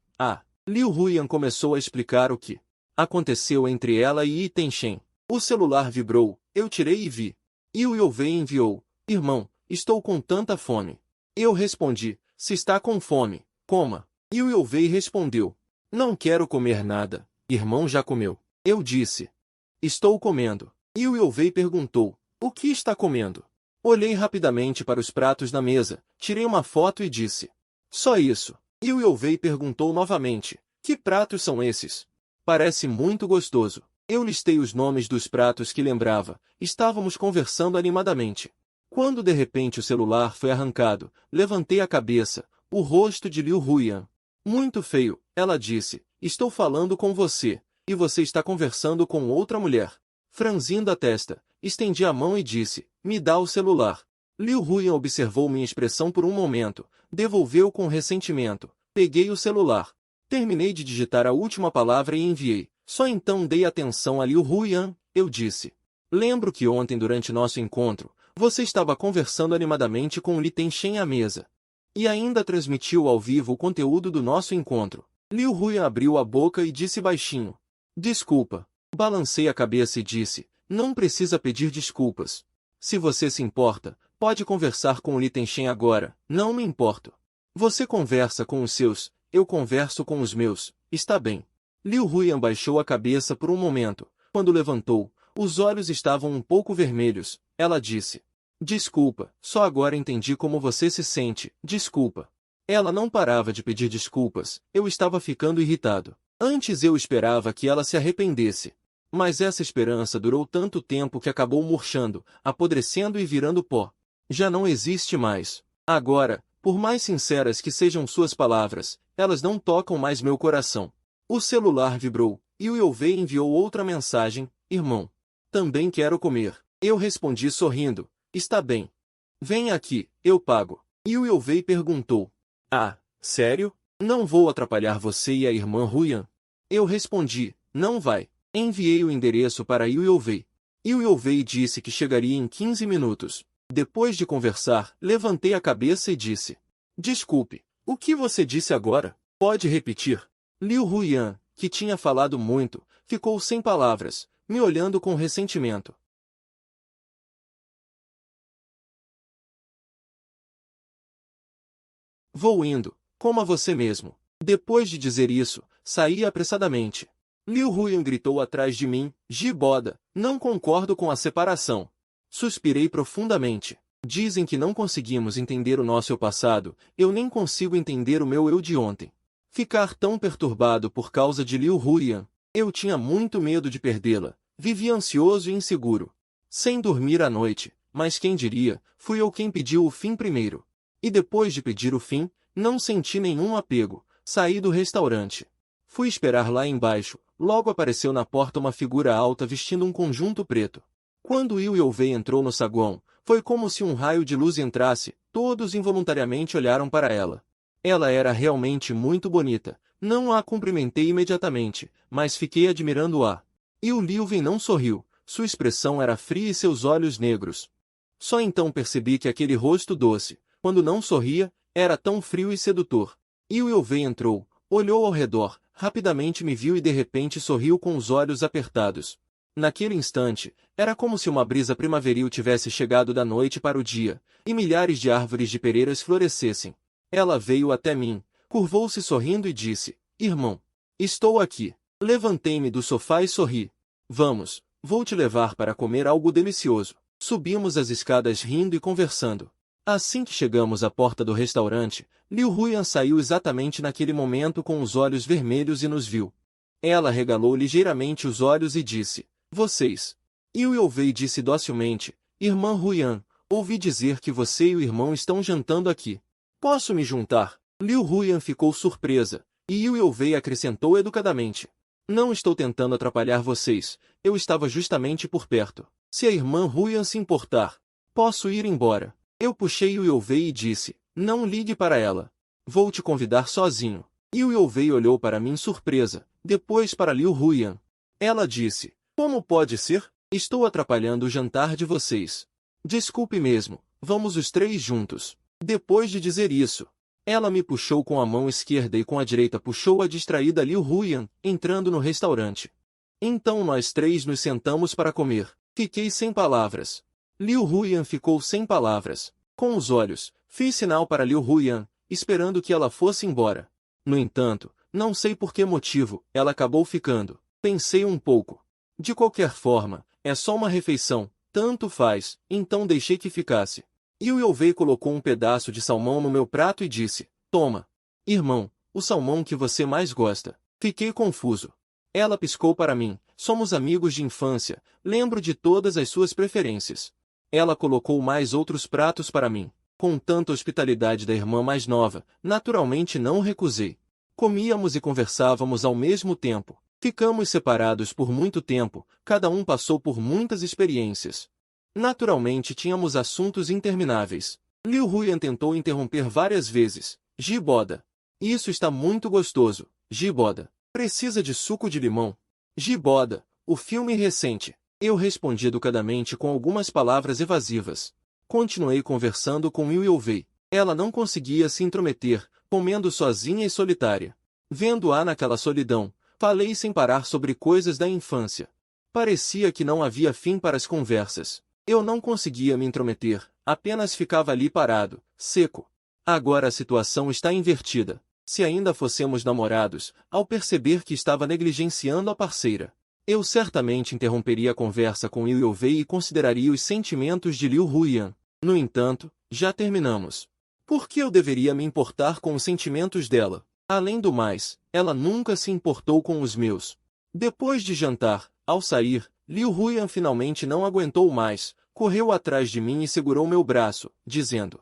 A: Liu Huyan começou a explicar o que aconteceu entre ela e Yi Tenshen. O celular vibrou, eu tirei e vi. Yue enviou, irmão, estou com tanta fome. Eu respondi, se está com fome, coma. Yue respondeu, não quero comer nada, irmão já comeu. Eu disse, estou comendo. Yue perguntou, o que está comendo? Olhei rapidamente para os pratos na mesa, tirei uma foto e disse, só isso. Yue perguntou novamente, que pratos são esses? Parece muito gostoso. Eu listei os nomes dos pratos que lembrava, estávamos conversando animadamente. Quando de repente o celular foi arrancado, levantei a cabeça, o rosto de Liu Huyan. Muito feio, ela disse, estou falando com você, e você está conversando com outra mulher. Franzindo a testa, estendi a mão e disse, me dá o celular. Liu Huyan observou minha expressão por um momento, devolveu com ressentimento. Peguei o celular. Terminei de digitar a última palavra e enviei. Só então dei atenção a Liu Huyan, eu disse. Lembro que ontem durante nosso encontro, você estava conversando animadamente com Li Tenshen à mesa. E ainda transmitiu ao vivo o conteúdo do nosso encontro. Liu Huyan abriu a boca e disse baixinho. Desculpa. Balancei a cabeça e disse, não precisa pedir desculpas. Se você se importa, pode conversar com o Li Tenshen agora, não me importo. Você conversa com os seus, eu converso com os meus, está bem. Liu Huyan baixou a cabeça por um momento. Quando levantou, os olhos estavam um pouco vermelhos. Ela disse, desculpa, só agora entendi como você se sente, desculpa. Ela não parava de pedir desculpas, eu estava ficando irritado. Antes eu esperava que ela se arrependesse. Mas essa esperança durou tanto tempo que acabou murchando, apodrecendo e virando pó. Já não existe mais. Agora, por mais sinceras que sejam suas palavras, elas não tocam mais meu coração. O celular vibrou, e o Yue enviou outra mensagem, irmão. Também quero comer. Eu respondi sorrindo, está bem. Vem aqui, eu pago. E o Yue perguntou, sério? Não vou atrapalhar você e a irmã Huyan? Eu respondi, não vai. Enviei o endereço para Yue. Yue disse que chegaria em 15 minutos. Depois de conversar, levantei a cabeça e disse, desculpe, o que você disse agora? Pode repetir? Liu Huyan, que tinha falado muito, ficou sem palavras, me olhando com ressentimento. Vou indo, coma você mesmo. Depois de dizer isso, saí apressadamente. Liu Huyan gritou atrás de mim, Giboda, não concordo com a separação. Suspirei profundamente. Dizem que não conseguimos entender o nosso eu passado, eu nem consigo entender o meu eu de ontem. Ficar tão perturbado por causa de Liu Huyan, eu tinha muito medo de perdê-la, vivia ansioso e inseguro. Sem dormir à noite, mas quem diria, fui eu quem pediu o fim primeiro. E depois de pedir o fim, não senti nenhum apego, saí do restaurante. Fui esperar lá embaixo, logo apareceu na porta uma figura alta vestindo um conjunto preto. Quando Yue entrou no saguão, foi como se um raio de luz entrasse, todos involuntariamente olharam para ela. Ela era realmente muito bonita, não a cumprimentei imediatamente, mas fiquei admirando-a. E o Liu não sorriu, sua expressão era fria e seus olhos negros. Só então percebi que aquele rosto doce, quando não sorria, era tão frio e sedutor. Yue entrou, olhou ao redor, rapidamente me viu e de repente sorriu com os olhos apertados. Naquele instante, era como se uma brisa primaveril tivesse chegado da noite para o dia, e milhares de árvores de pereiras florescessem. Ela veio até mim, curvou-se sorrindo e disse: Irmão, estou aqui. Levantei-me do sofá e sorri. Vamos, vou te levar para comer algo delicioso. Subimos as escadas rindo e conversando. Assim que chegamos à porta do restaurante, Liu Huyan saiu exatamente naquele momento com os olhos vermelhos e nos viu. Ela regalou ligeiramente os olhos e disse: Vocês. Liu Youwei disse docilmente: Irmã Huyan, ouvi dizer que você e o irmão estão jantando aqui. Posso me juntar? Liu Huyan ficou surpresa, e Liu Youwei acrescentou educadamente: Não estou tentando atrapalhar vocês, eu estava justamente por perto. Se a irmã Huyan se importar, posso ir embora. Eu puxei Liu Youwei e disse: Não ligue para ela. Vou te convidar sozinho. Liu Youwei olhou para mim surpresa, depois para Liu Huyan. Ela disse: Como pode ser? Estou atrapalhando o jantar de vocês. Desculpe mesmo, vamos os três juntos. Depois de dizer isso, ela me puxou com a mão esquerda e com a direita puxou a distraída Liu Huyan, entrando no restaurante. Então nós três nos sentamos para comer. Fiquei sem palavras. Liu Huyan ficou sem palavras. Com os olhos, fiz sinal para Liu Huyan, esperando que ela fosse embora. No entanto, não sei por que motivo, ela acabou ficando. Pensei um pouco. De qualquer forma, é só uma refeição, tanto faz, então deixei que ficasse. Liu Youwei colocou um pedaço de salmão no meu prato e disse: Toma. Irmão, o salmão que você mais gosta. Fiquei confuso. Ela piscou para mim: Somos amigos de infância, lembro de todas as suas preferências. Ela colocou mais outros pratos para mim. Com tanta hospitalidade da irmã mais nova, naturalmente não recusei. Comíamos e conversávamos ao mesmo tempo. Ficamos separados por muito tempo, cada um passou por muitas experiências. Naturalmente tínhamos assuntos intermináveis. Liu Huyan tentou interromper várias vezes. Giboda. Isso está muito gostoso. Giboda. Precisa de suco de limão. Giboda. O filme recente. Eu respondi educadamente com algumas palavras evasivas. Continuei conversando com Liu Youwei. Ela não conseguia se intrometer, comendo sozinha e solitária. Vendo-a naquela solidão, falei sem parar sobre coisas da infância. Parecia que não havia fim para as conversas. Eu não conseguia me intrometer, apenas ficava ali parado, seco. Agora a situação está invertida. Se ainda fossemos namorados, ao perceber que estava negligenciando a parceira, eu certamente interromperia a conversa com Liu Youwei e consideraria os sentimentos de Liu Huyan. No entanto, já terminamos. Por que eu deveria me importar com os sentimentos dela? Além do mais, ela nunca se importou com os meus. Depois de jantar, ao sair, Liu Huyan finalmente não aguentou mais, correu atrás de mim e segurou meu braço, dizendo: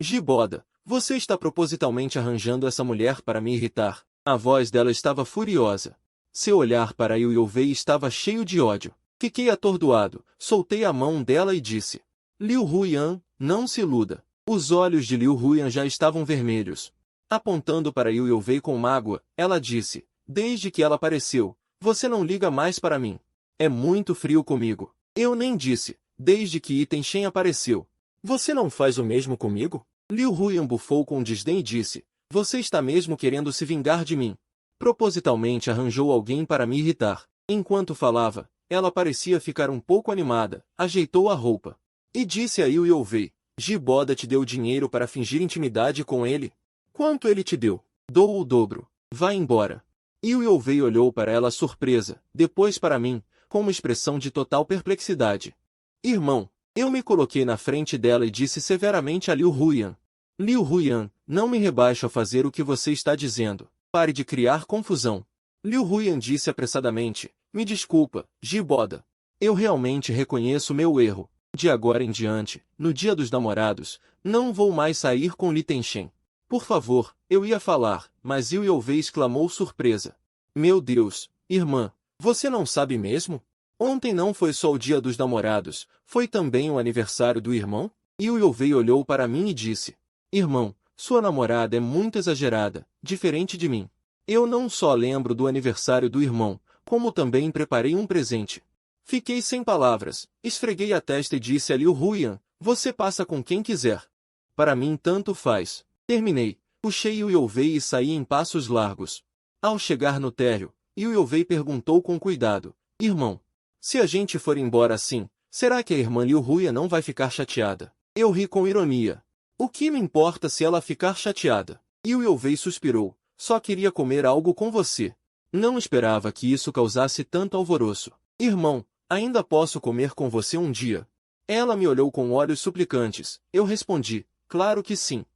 A: Giboda, você está propositalmente arranjando essa mulher para me irritar. A voz dela estava furiosa. Seu olhar para Liu Youwei estava cheio de ódio. Fiquei atordoado, soltei a mão dela e disse: Liu Huyan, não se iluda. Os olhos de Liu Huyan já estavam vermelhos. Apontando para Liu Youwei com mágoa, ela disse: Desde que ela apareceu, você não liga mais para mim. É muito frio comigo. Eu nem disse: Desde que Item Shen apareceu. Você não faz o mesmo comigo? Liu Huyan bufou com desdém e disse: Você está mesmo querendo se vingar de mim. Propositalmente arranjou alguém para me irritar. Enquanto falava, ela parecia ficar um pouco animada, ajeitou a roupa. E disse a Liu Youwei: Giboda te deu dinheiro para fingir intimidade com ele? Quanto ele te deu? Dou o dobro. Vá embora. Liu Youwei olhou para ela surpresa, depois para mim, com uma expressão de total perplexidade. Irmão, eu me coloquei na frente dela e disse severamente a Liu Huyan: Liu Huyan, não me rebaixo a fazer o que você está dizendo. Pare de criar confusão. Liu Huyan disse apressadamente: Me desculpa, Giboda. Eu realmente reconheço meu erro. De agora em diante, no dia dos namorados, não vou mais sair com Li Tenshen. Por favor, eu ia falar, mas Liu Youwei exclamou surpresa. Meu Deus, irmã, você não sabe mesmo? Ontem não foi só o dia dos namorados, foi também o aniversário do irmão? Liu Youwei olhou para mim e disse: Irmão, sua namorada é muito exagerada, diferente de mim. Eu não só lembro do aniversário do irmão, como também preparei um presente. Fiquei sem palavras, esfreguei a testa e disse a Liu Huyan: Você passa com quem quiser. Para mim tanto faz. Terminei, puxei Liu Youwei e saí em passos largos. Ao chegar no térreo, Liu Youwei perguntou com cuidado: Irmão, Se a gente for embora assim, será que a irmã Liu Huyan não vai ficar chateada? Eu ri com ironia. O que me importa se ela ficar chateada? Liu Yovei suspirou. Só queria comer algo com você. Não esperava que isso causasse tanto alvoroço. Irmão, ainda posso comer com você um dia? Ela me olhou com olhos suplicantes. Eu respondi, claro que sim.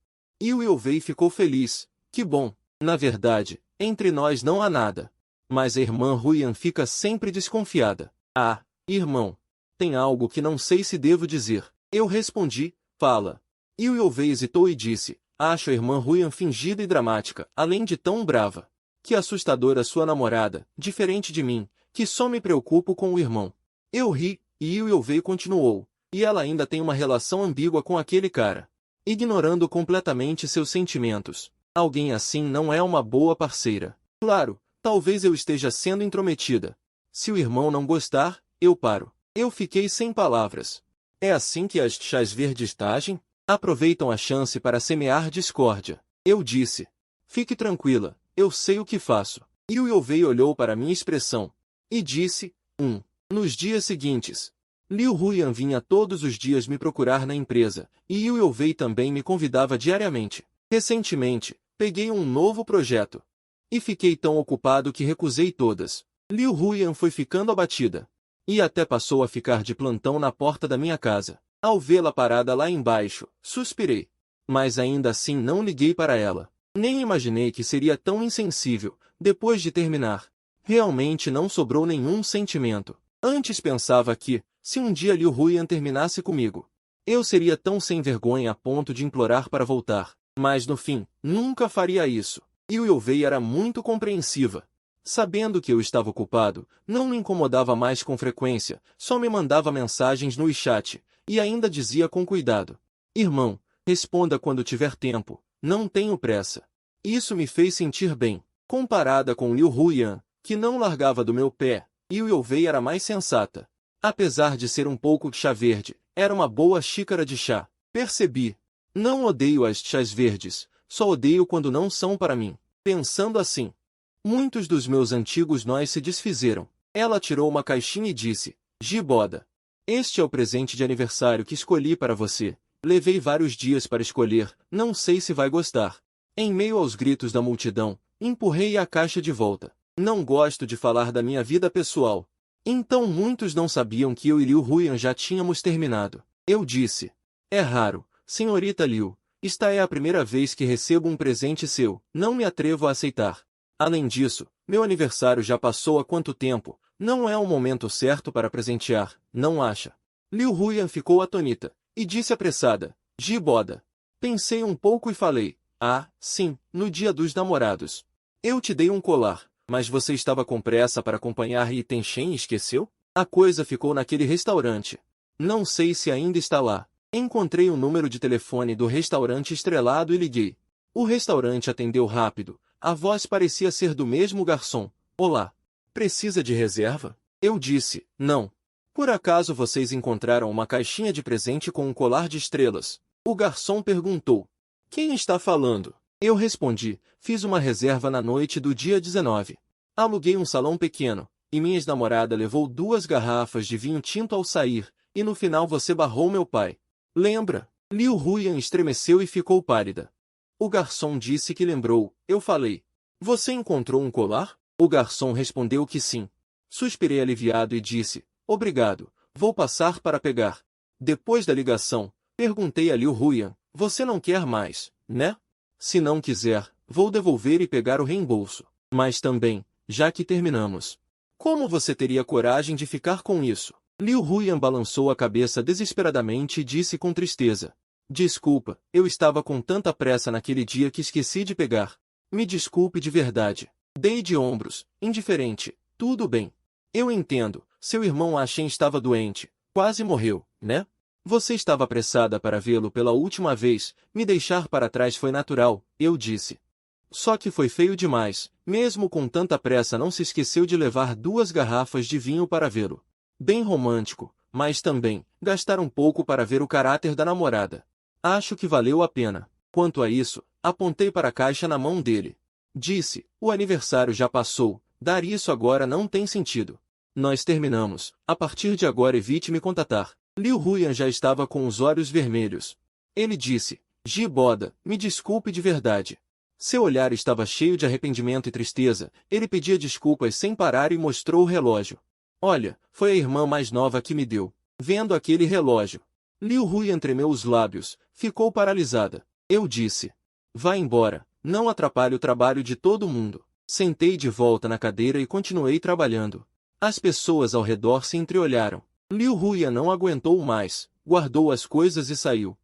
A: Liu Yovei ficou feliz. Que bom. Na verdade, entre nós não há nada. Mas a irmã Huyan fica sempre desconfiada. Ah, irmão. Tem algo que não sei se devo dizer. Eu respondi, fala. Liu Yovei hesitou e disse, acho a irmã Huyan fingida e dramática, além de tão brava. Que assustadora sua namorada, diferente de mim, que só me preocupo com o irmão. Eu ri, e Liu Yovei continuou. E ela ainda tem uma relação ambígua com aquele cara. Ignorando completamente seus sentimentos. Alguém assim não é uma boa parceira. Claro, talvez eu esteja sendo intrometida. Se o irmão não gostar, eu paro. Eu fiquei sem palavras. É assim que as chás verdes agem? Aproveitam a chance para semear discórdia. Eu disse. Fique tranquila, eu sei o que faço. Liu Yovei olhou para minha expressão. E disse, Nos dias seguintes, Liu Huyan vinha todos os dias me procurar na empresa, e Liu Yovei também me convidava diariamente. Recentemente, peguei um novo projeto. E fiquei tão ocupado que recusei todas. Liu Huyan foi ficando abatida. E até passou a ficar de plantão na porta da minha casa. Ao vê-la parada lá embaixo, suspirei. Mas ainda assim não liguei para ela. Nem imaginei que seria tão insensível, depois de terminar. Realmente não sobrou nenhum sentimento. Antes pensava que, se um dia Liu Huyan terminasse comigo, eu seria tão sem vergonha a ponto de implorar para voltar. Mas no fim, nunca faria isso. Liu Yovei era muito compreensiva. Sabendo que eu estava ocupado, não me incomodava mais com frequência, só me mandava mensagens no WeChat, e ainda dizia com cuidado. Irmão, responda quando tiver tempo, não tenho pressa. Isso me fez sentir bem. Comparada com Liu Huyan, que não largava do meu pé, Liu Yovei era mais sensata. Apesar de ser um pouco chá verde, era uma boa xícara de chá. Percebi. Não odeio as chás verdes, só odeio quando não são para mim. Pensando assim, muitos dos meus antigos nós se desfizeram. Ela tirou uma caixinha e disse, Giboda. Este é o presente de aniversário que escolhi para você. Levei vários dias para escolher, não sei se vai gostar. Em meio aos gritos da multidão, empurrei a caixa de volta. Não gosto de falar da minha vida pessoal. Então muitos não sabiam que eu e Liu Huyan já tínhamos terminado. Eu disse, é raro, senhorita Liu. Esta é a primeira vez que recebo um presente seu, não me atrevo a aceitar. Além disso, meu aniversário já passou há quanto tempo, não é o momento certo para presentear, não acha? Liu Huyan ficou atônita, e disse apressada, Giboda. Pensei um pouco e falei, sim, no dia dos namorados. Eu te dei um colar, mas você estava com pressa para acompanhar Yi Tenshen e esqueceu? A coisa ficou naquele restaurante. Não sei se ainda está lá. Encontrei o número de telefone do restaurante estrelado e liguei. O restaurante atendeu rápido. A voz parecia ser do mesmo garçom. Olá. Precisa de reserva? Eu disse, não. Por acaso vocês encontraram uma caixinha de presente com um colar de estrelas? O garçom perguntou. Quem está falando? Eu respondi, fiz uma reserva na noite do dia 19. Aluguei um salão pequeno, e minha ex-namorada levou 2 garrafas de vinho tinto ao sair, e no final você barrou meu pai. Lembra? Liu Huyan estremeceu e ficou pálida. O garçom disse que lembrou. Eu falei. Você encontrou um colar? O garçom respondeu que sim. Suspirei aliviado e disse. Obrigado. Vou passar para pegar. Depois da ligação, perguntei a Liu Huyan. Você não quer mais, né? Se não quiser, vou devolver e pegar o reembolso. Mas também, já que terminamos. Como você teria coragem de ficar com isso? Liu Huyan balançou a cabeça desesperadamente e disse com tristeza. Desculpa, eu estava com tanta pressa naquele dia que esqueci de pegar. Me desculpe de verdade. Dei de ombros, indiferente. Tudo bem. Eu entendo, seu irmão Ashen estava doente, quase morreu, né? Você estava apressada para vê-lo pela última vez, me deixar para trás foi natural, eu disse. Só que foi feio demais, mesmo com tanta pressa não se esqueceu de levar 2 garrafas de vinho para vê-lo. Bem romântico, mas também, gastar um pouco para ver o caráter da namorada. Acho que valeu a pena. Quanto a isso, apontei para a caixa na mão dele. Disse, o aniversário já passou, dar isso agora não tem sentido. Nós terminamos. A partir de agora evite me contatar. Liu Huyan já estava com os olhos vermelhos. Ele disse, Ji Boda, me desculpe de verdade. Seu olhar estava cheio de arrependimento e tristeza. Ele pedia desculpas sem parar e mostrou o relógio. Olha, foi a irmã mais nova que me deu. Vendo aquele relógio, Liu Huyan tremeu os lábios, ficou paralisada. Eu disse, vá embora, não atrapalhe o trabalho de todo mundo. Sentei de volta na cadeira e continuei trabalhando. As pessoas ao redor se entreolharam. Liu Huyan não aguentou mais, guardou as coisas e saiu.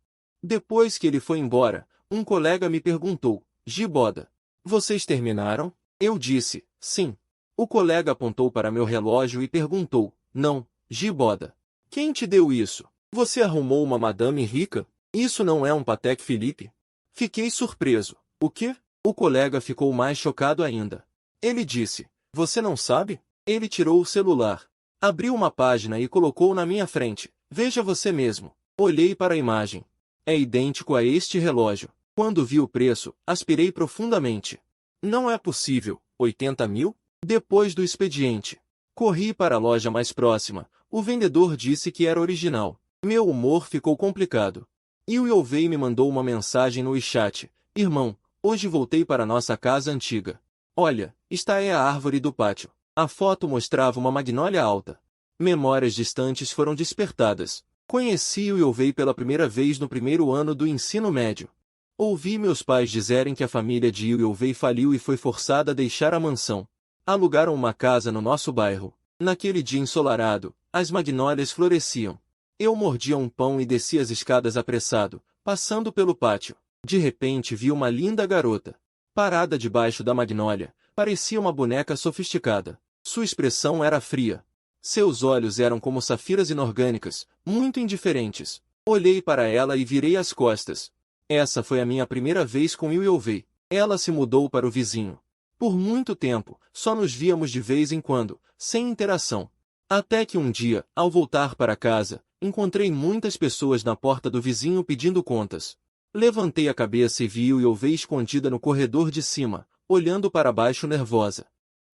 A: Depois que ele foi embora, um colega me perguntou, Ji Boda, vocês terminaram? Eu disse, sim. O colega apontou para meu relógio e perguntou, não, Ji Boda. Quem te deu isso? Você arrumou uma madame rica? Isso não é um Patek Philippe? Fiquei surpreso. O quê? O colega ficou mais chocado ainda. Ele disse, você não sabe? Ele tirou o celular, abriu uma página e colocou na minha frente. Veja você mesmo. Olhei para a imagem. É idêntico a este relógio. Quando vi o preço, aspirei profundamente. Não é possível. 80 mil? Depois do expediente, corri para a loja mais próxima. O vendedor disse que era original. Meu humor ficou complicado. Yu Youvei me mandou uma mensagem no WeChat. Irmão, hoje voltei para nossa casa antiga. Olha, esta é a árvore do pátio. A foto mostrava uma magnólia alta. Memórias distantes foram despertadas. Conheci Yu Youvei pela primeira vez no primeiro ano do ensino médio. Ouvi meus pais dizerem que a família de Yu Youvei faliu e foi forçada a deixar a mansão. Alugaram uma casa no nosso bairro. Naquele dia ensolarado, as magnólias floresciam. Eu mordia um pão e descia as escadas apressado, passando pelo pátio. De repente vi uma linda garota. Parada debaixo da magnólia, parecia uma boneca sofisticada. Sua expressão era fria. Seus olhos eram como safiras inorgânicas, muito indiferentes. Olhei para ela e virei as costas. Essa foi a minha primeira vez com Yu Youvei. Ela se mudou para o vizinho. Por muito tempo, só nos víamos de vez em quando, sem interação. Até que um dia, ao voltar para casa, encontrei muitas pessoas na porta do vizinho pedindo contas. Levantei a cabeça e vi Yu Youvei escondida no corredor de cima, olhando para baixo nervosa.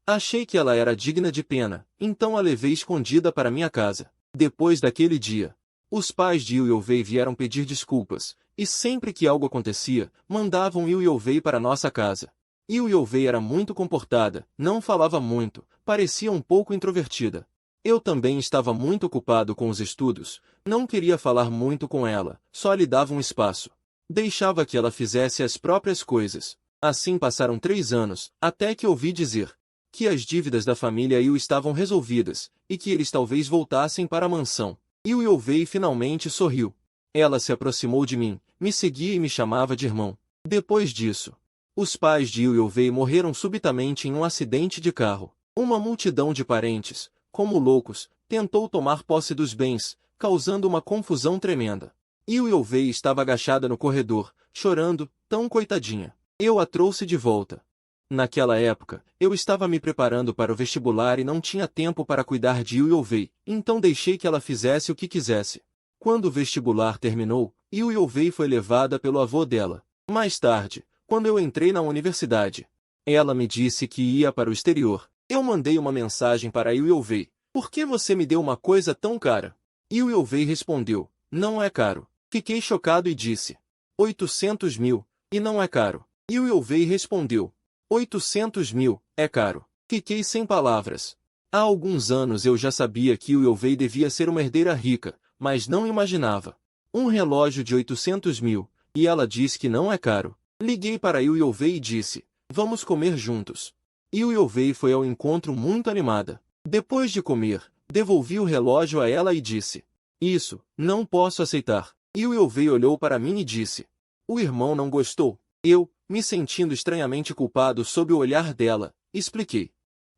A: Achei que ela era digna de pena, então a levei escondida para minha casa. Depois daquele dia, os pais de Yu Youvei vieram pedir desculpas, e sempre que algo acontecia, mandavam Yu Youvei para nossa casa. Yu Youvei era muito comportada, não falava muito, parecia um pouco introvertida. Eu também estava muito ocupado com os estudos, não queria falar muito com ela, só lhe dava um espaço. Deixava que ela fizesse as próprias coisas. Assim passaram 3 anos, até que ouvi dizer que as dívidas da família Yu estavam resolvidas, e que eles talvez voltassem para a mansão. Yu Youvei finalmente sorriu. Ela se aproximou de mim, me seguia e me chamava de irmão. Depois disso, os pais de Yu Youvei morreram subitamente em um acidente de carro. Uma multidão de parentes, como loucos, tentou tomar posse dos bens, causando uma confusão tremenda. Yu Youvei estava agachada no corredor, chorando, tão coitadinha. Eu a trouxe de volta. Naquela época, eu estava me preparando para o vestibular e não tinha tempo para cuidar de Yu Youvei, então deixei que ela fizesse o que quisesse. Quando o vestibular terminou, Yu Youvei foi levada pelo avô dela. Mais tarde, quando eu entrei na universidade, ela me disse que ia para o exterior. Eu mandei uma mensagem para Yu Youvei. Por que você me deu uma coisa tão cara? Yu Youvei respondeu, não é caro. Fiquei chocado e disse, 800 mil, e não é caro. Yu Youvei respondeu, 800 mil, é caro. Fiquei sem palavras. Há alguns anos eu já sabia que Yu Youvei devia ser uma herdeira rica, mas não imaginava. Um relógio de 800 mil, e ela diz que não é caro. Liguei para Yu Youvei e disse, vamos comer juntos. Yu Youvei foi ao encontro muito animada. Depois de comer, devolvi o relógio a ela e disse, isso, não posso aceitar. Yu Youvei olhou para mim e disse, o irmão não gostou. Eu, me sentindo estranhamente culpado sob o olhar dela, expliquei.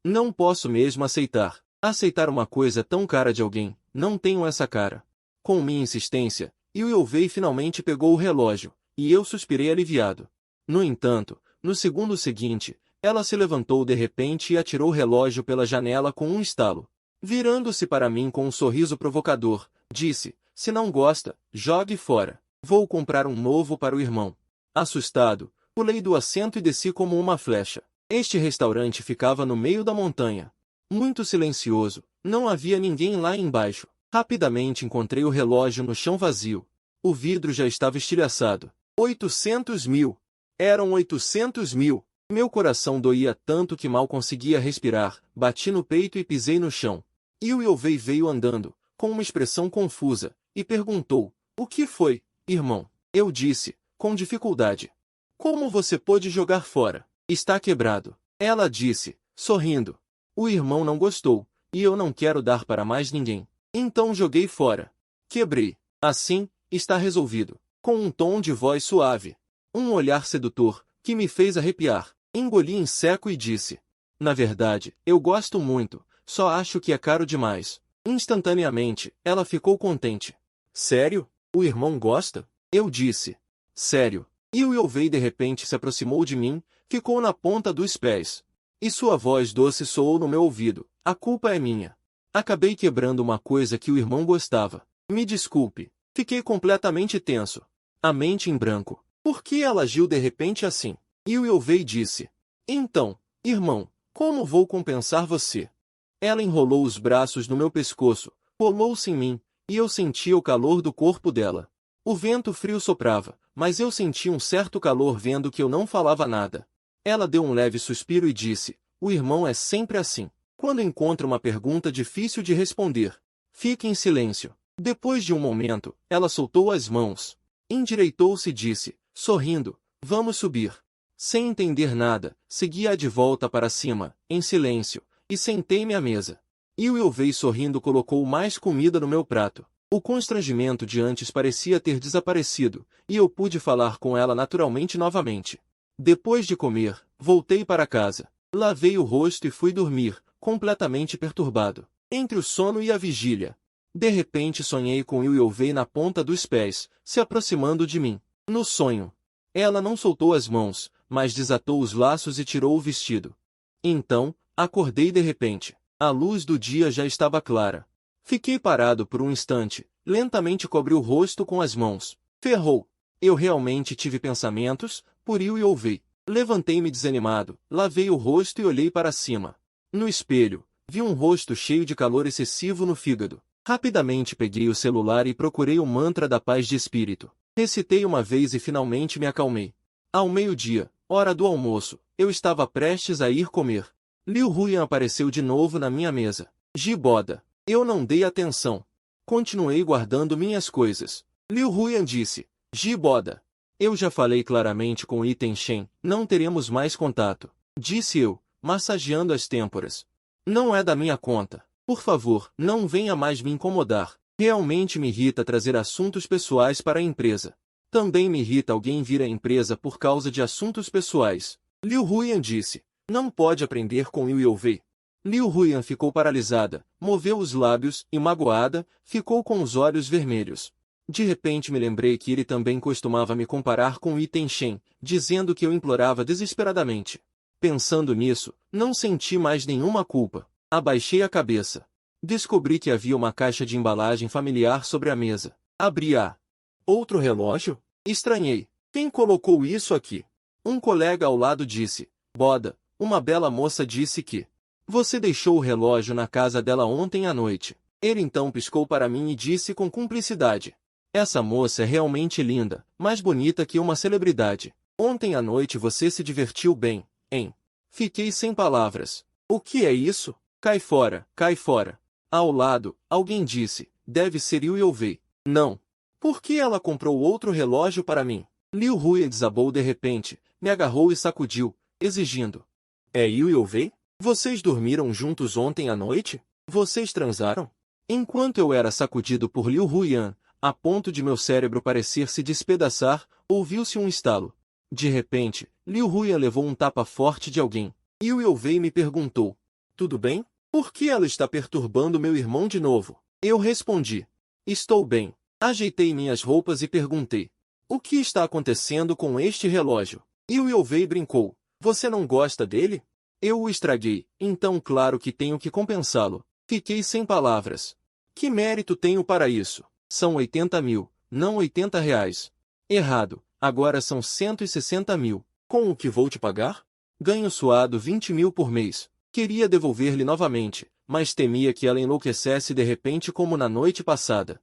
A: Não posso mesmo aceitar. Aceitar uma coisa tão cara de alguém, não tenho essa cara. Com minha insistência, Yu Youvei finalmente pegou o relógio, e eu suspirei aliviado. No entanto, no segundo seguinte, ela se levantou de repente e atirou o relógio pela janela com um estalo. Virando-se para mim com um sorriso provocador, disse, se não gosta, jogue fora. Vou comprar um novo para o irmão. Assustado, pulei do assento e desci como uma flecha. Este restaurante ficava no meio da montanha. Muito silencioso, não havia ninguém lá embaixo. Rapidamente encontrei o relógio no chão vazio. O vidro já estava estilhaçado. 800 mil! Eram 800 mil! Meu coração doía tanto que mal conseguia respirar, bati no peito e pisei no chão. Yuyovei veio andando, com uma expressão confusa, e perguntou, o que foi, irmão? Eu disse, com dificuldade. Como você pôde jogar fora? Está quebrado. Ela disse, sorrindo. O irmão não gostou, e eu não quero dar para mais ninguém. Então joguei fora. Quebrei. Assim, está resolvido. Com um tom de voz suave. Um olhar sedutor, que me fez arrepiar. Engoli em seco e disse. Na verdade, eu gosto muito, só acho que é caro demais. Instantaneamente, ela ficou contente. Sério? O irmão gosta? Eu disse. Sério. E o Yovei de repente se aproximou de mim, ficou na ponta dos pés. E sua voz doce soou no meu ouvido. A culpa é minha. Acabei quebrando uma coisa que o irmão gostava. Me desculpe. Fiquei completamente tenso. A mente em branco. Por que ela agiu de repente assim? E o Yovei disse. Então, irmão, como vou compensar você? Ela enrolou os braços no meu pescoço, colou-se em mim, e eu sentia o calor do corpo dela. O vento frio soprava, mas eu sentia um certo calor vendo que eu não falava nada. Ela deu um leve suspiro e disse, o irmão é sempre assim. Quando encontra uma pergunta difícil de responder, fica em silêncio. Depois de um momento, ela soltou as mãos. Endireitou-se e disse, sorrindo, vamos subir. Sem entender nada, segui-a de volta para cima, em silêncio, e sentei-me à mesa. E o Yovei sorrindo colocou mais comida no meu prato. O constrangimento de antes parecia ter desaparecido, e eu pude falar com ela naturalmente novamente. Depois de comer, voltei para casa. Lavei o rosto e fui dormir, completamente perturbado. Entre o sono e a vigília. De repente sonhei com Yovei na ponta dos pés, se aproximando de mim. No sonho. Ela não soltou as mãos, mas desatou os laços e tirou o vestido. Então, acordei de repente. A luz do dia já estava clara. Fiquei parado por um instante, lentamente cobri o rosto com as mãos. Ferrou. Eu realmente tive pensamentos, por Yovei. Levantei-me desanimado, lavei o rosto e olhei para cima. No espelho, vi um rosto cheio de calor excessivo no fígado. Rapidamente peguei o celular e procurei o mantra da paz de espírito. Recitei uma vez e finalmente me acalmei. Ao meio-dia, hora do almoço, eu estava prestes a ir comer. Liu Huyan apareceu de novo na minha mesa. Giboda. Eu não dei atenção. Continuei guardando minhas coisas. Liu Huyan disse. Giboda. Eu já falei claramente com Iten Shen, não teremos mais contato. Disse eu, massageando as têmporas. Não é da minha conta. Por favor, não venha mais me incomodar. Realmente me irrita trazer assuntos pessoais para a empresa. Também me irrita alguém vir à empresa por causa de assuntos pessoais. Liu Huyan disse. Não pode aprender com Yovei. Liu Huyan ficou paralisada, moveu os lábios e, magoada, ficou com os olhos vermelhos. De repente me lembrei que ele também costumava me comparar com Iten Shen, dizendo que eu implorava desesperadamente. Pensando nisso, não senti mais nenhuma culpa. Abaixei a cabeça. Descobri que havia uma caixa de embalagem familiar sobre a mesa. Abri-a. Outro relógio? Estranhei. Quem colocou isso aqui? Um colega ao lado disse. Boda, uma bela moça disse que você deixou o relógio na casa dela ontem à noite. Ele então piscou para mim e disse com cumplicidade. Essa moça é realmente linda, mais bonita que uma celebridade. Ontem à noite você se divertiu bem, hein? Fiquei sem palavras. O que é isso? Cai fora, cai fora. Ao lado, alguém disse, deve ser Yovei. Não. Por que ela comprou outro relógio para mim? Liu Huyan desabou de repente, me agarrou e sacudiu, exigindo. É Yovei? Vocês dormiram juntos ontem à noite? Vocês transaram? Enquanto eu era sacudido por Liu Huyan, a ponto de meu cérebro parecer se despedaçar, ouviu-se um estalo. De repente, Liu Huyan levou um tapa forte de alguém. Yovei me perguntou. Tudo bem? Por que ela está perturbando meu irmão de novo? Eu respondi. Estou bem. Ajeitei minhas roupas e perguntei. O que está acontecendo com este relógio? Yovei brincou. Você não gosta dele? Eu o estraguei, então claro que tenho que compensá-lo. Fiquei sem palavras. Que mérito tenho para isso? São 80 mil, não 80 reais. Errado, agora são 160 mil. Com o que vou te pagar? Ganho suado 20 mil por mês. Queria devolver-lhe novamente, mas temia que ela enlouquecesse de repente como na noite passada,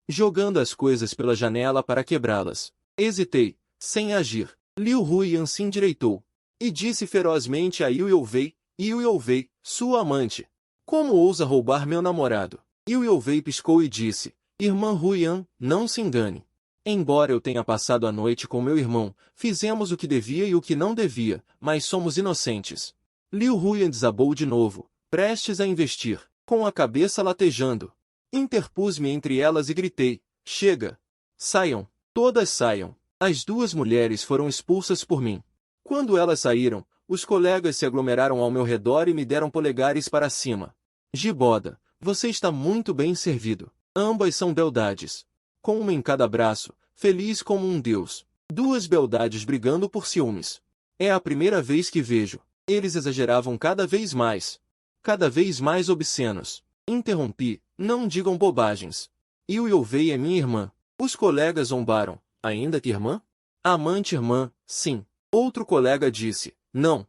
A: jogando as coisas pela janela para quebrá-las. Hesitei, sem agir. Liu Huiyan se endireitou e disse ferozmente a Yu Youvei: Yu Youvei, sua amante, como ousa roubar meu namorado? Yu Youvei piscou e disse: Irmã Huiyan, não se engane. Embora eu tenha passado a noite com meu irmão, fizemos o que devia e o que não devia, mas somos inocentes. Liu Huiyan desabou de novo, prestes a investir, com a cabeça latejando. Interpus-me entre elas e gritei: chega! Saiam! Todas saiam! As duas mulheres foram expulsas por mim. Quando elas saíram, os colegas se aglomeraram ao meu redor e me deram polegares para cima. Giboda, você está muito bem servido. Ambas são beldades. Com uma em cada braço, feliz como um deus. Duas beldades brigando por ciúmes. É a primeira vez que vejo. Eles exageravam cada vez mais obscenos. Interrompi: não digam bobagens. Yu Youvei é minha irmã. Os colegas zombaram: ainda que irmã? Amante irmã, sim. Outro colega disse: não.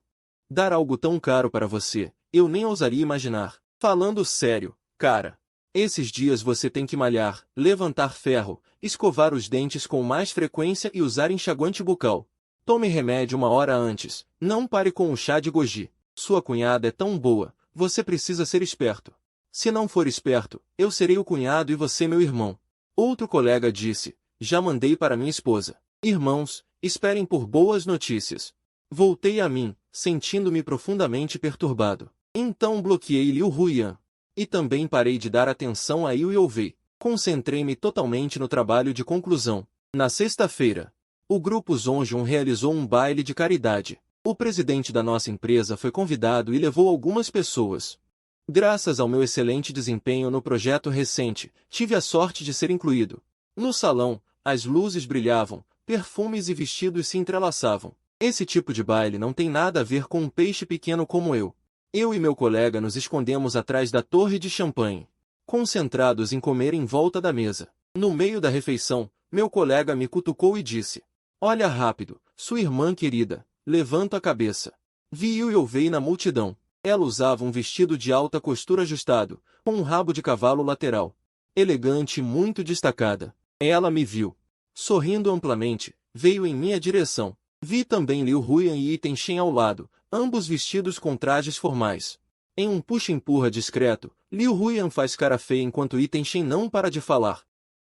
A: Dar algo tão caro para você, eu nem ousaria imaginar. Falando sério, cara. Esses dias você tem que malhar, levantar ferro, escovar os dentes com mais frequência e usar enxaguante bucal. Tome remédio uma hora antes. Não pare com o chá de goji. Sua cunhada é tão boa, você precisa ser esperto. Se não for esperto, eu serei o cunhado e você meu irmão. Outro colega disse: já mandei para minha esposa. Irmãos, esperem por boas notícias. Voltei a mim, sentindo-me profundamente perturbado. Então bloqueei Liu Huiyan. E também parei de dar atenção a Yu Youvei. Concentrei-me totalmente no trabalho de conclusão. Na sexta-feira, o grupo Zongjun realizou um baile de caridade. O presidente da nossa empresa foi convidado e levou algumas pessoas. Graças ao meu excelente desempenho no projeto recente, tive a sorte de ser incluído. No salão, as luzes brilhavam, perfumes e vestidos se entrelaçavam. Esse tipo de baile não tem nada a ver com um peixe pequeno como eu. Eu e meu colega nos escondemos atrás da torre de champanhe, concentrados em comer em volta da mesa. No meio da refeição, meu colega me cutucou e disse: olha rápido, sua irmã querida, levanta a cabeça. Vi Yu Youvei na multidão. Ela usava um vestido de alta costura ajustado, com um rabo de cavalo lateral. Elegante e muito destacada. Ela me viu. Sorrindo amplamente, veio em minha direção. Vi também Liu Huiyan e Yi Tenshen ao lado, ambos vestidos com trajes formais. Em um puxa-empurra discreto, Liu Huiyan faz cara feia enquanto Yi Tenshen não para de falar.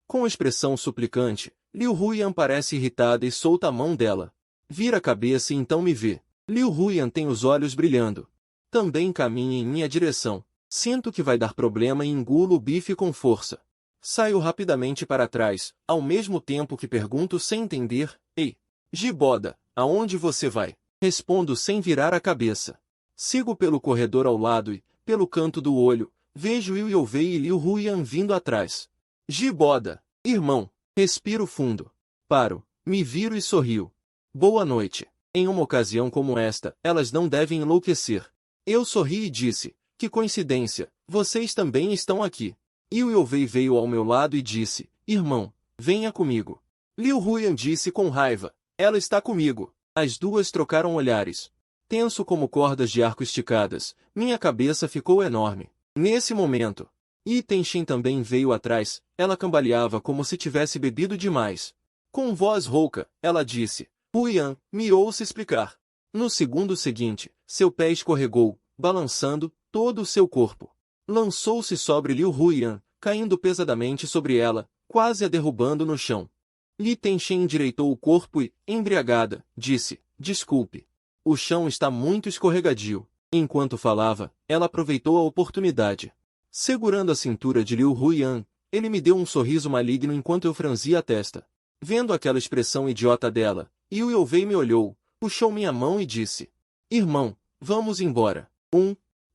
A: Com expressão suplicante, Liu Huiyan parece irritada e solta a mão dela. Vira a cabeça e então me vê. Liu Huiyan tem os olhos brilhando. Também caminha em minha direção. Sinto que vai dar problema e engulo o bife com força. Saio rapidamente para trás, ao mesmo tempo que pergunto sem entender: ei, Giboda, aonde você vai? Respondo sem virar a cabeça. Sigo pelo corredor ao lado e, pelo canto do olho, vejo Yu Youvei e Liu Huiyan vindo atrás. Giboda, irmão, respiro fundo. Paro, me viro e sorrio. Boa noite. Em uma ocasião como esta, elas não devem enlouquecer. Eu sorri e disse: que coincidência, vocês também estão aqui. Yu Youvei veio ao meu lado e disse: irmão, venha comigo. Liu Huiyan disse com raiva: ela está comigo. As duas trocaram olhares. Tenso como cordas de arco esticadas, minha cabeça ficou enorme. Nesse momento, Yi Tenshen também veio atrás. Ela cambaleava como se tivesse bebido demais. Com voz rouca, ela disse: Huiyan, me ouça explicar. No segundo seguinte, seu pé escorregou, balançando todo o seu corpo. Lançou-se sobre Liu Huiyan, caindo pesadamente sobre ela, quase a derrubando no chão. Yi Tenshen endireitou o corpo e, embriagada, disse: desculpe. O chão está muito escorregadio. Enquanto falava, ela aproveitou a oportunidade. Segurando a cintura de Liu Huiyan, ele me deu um sorriso maligno enquanto eu franzia a testa. Vendo aquela expressão idiota dela, Yu Youvei me olhou, puxou minha mão e disse: irmão, vamos embora.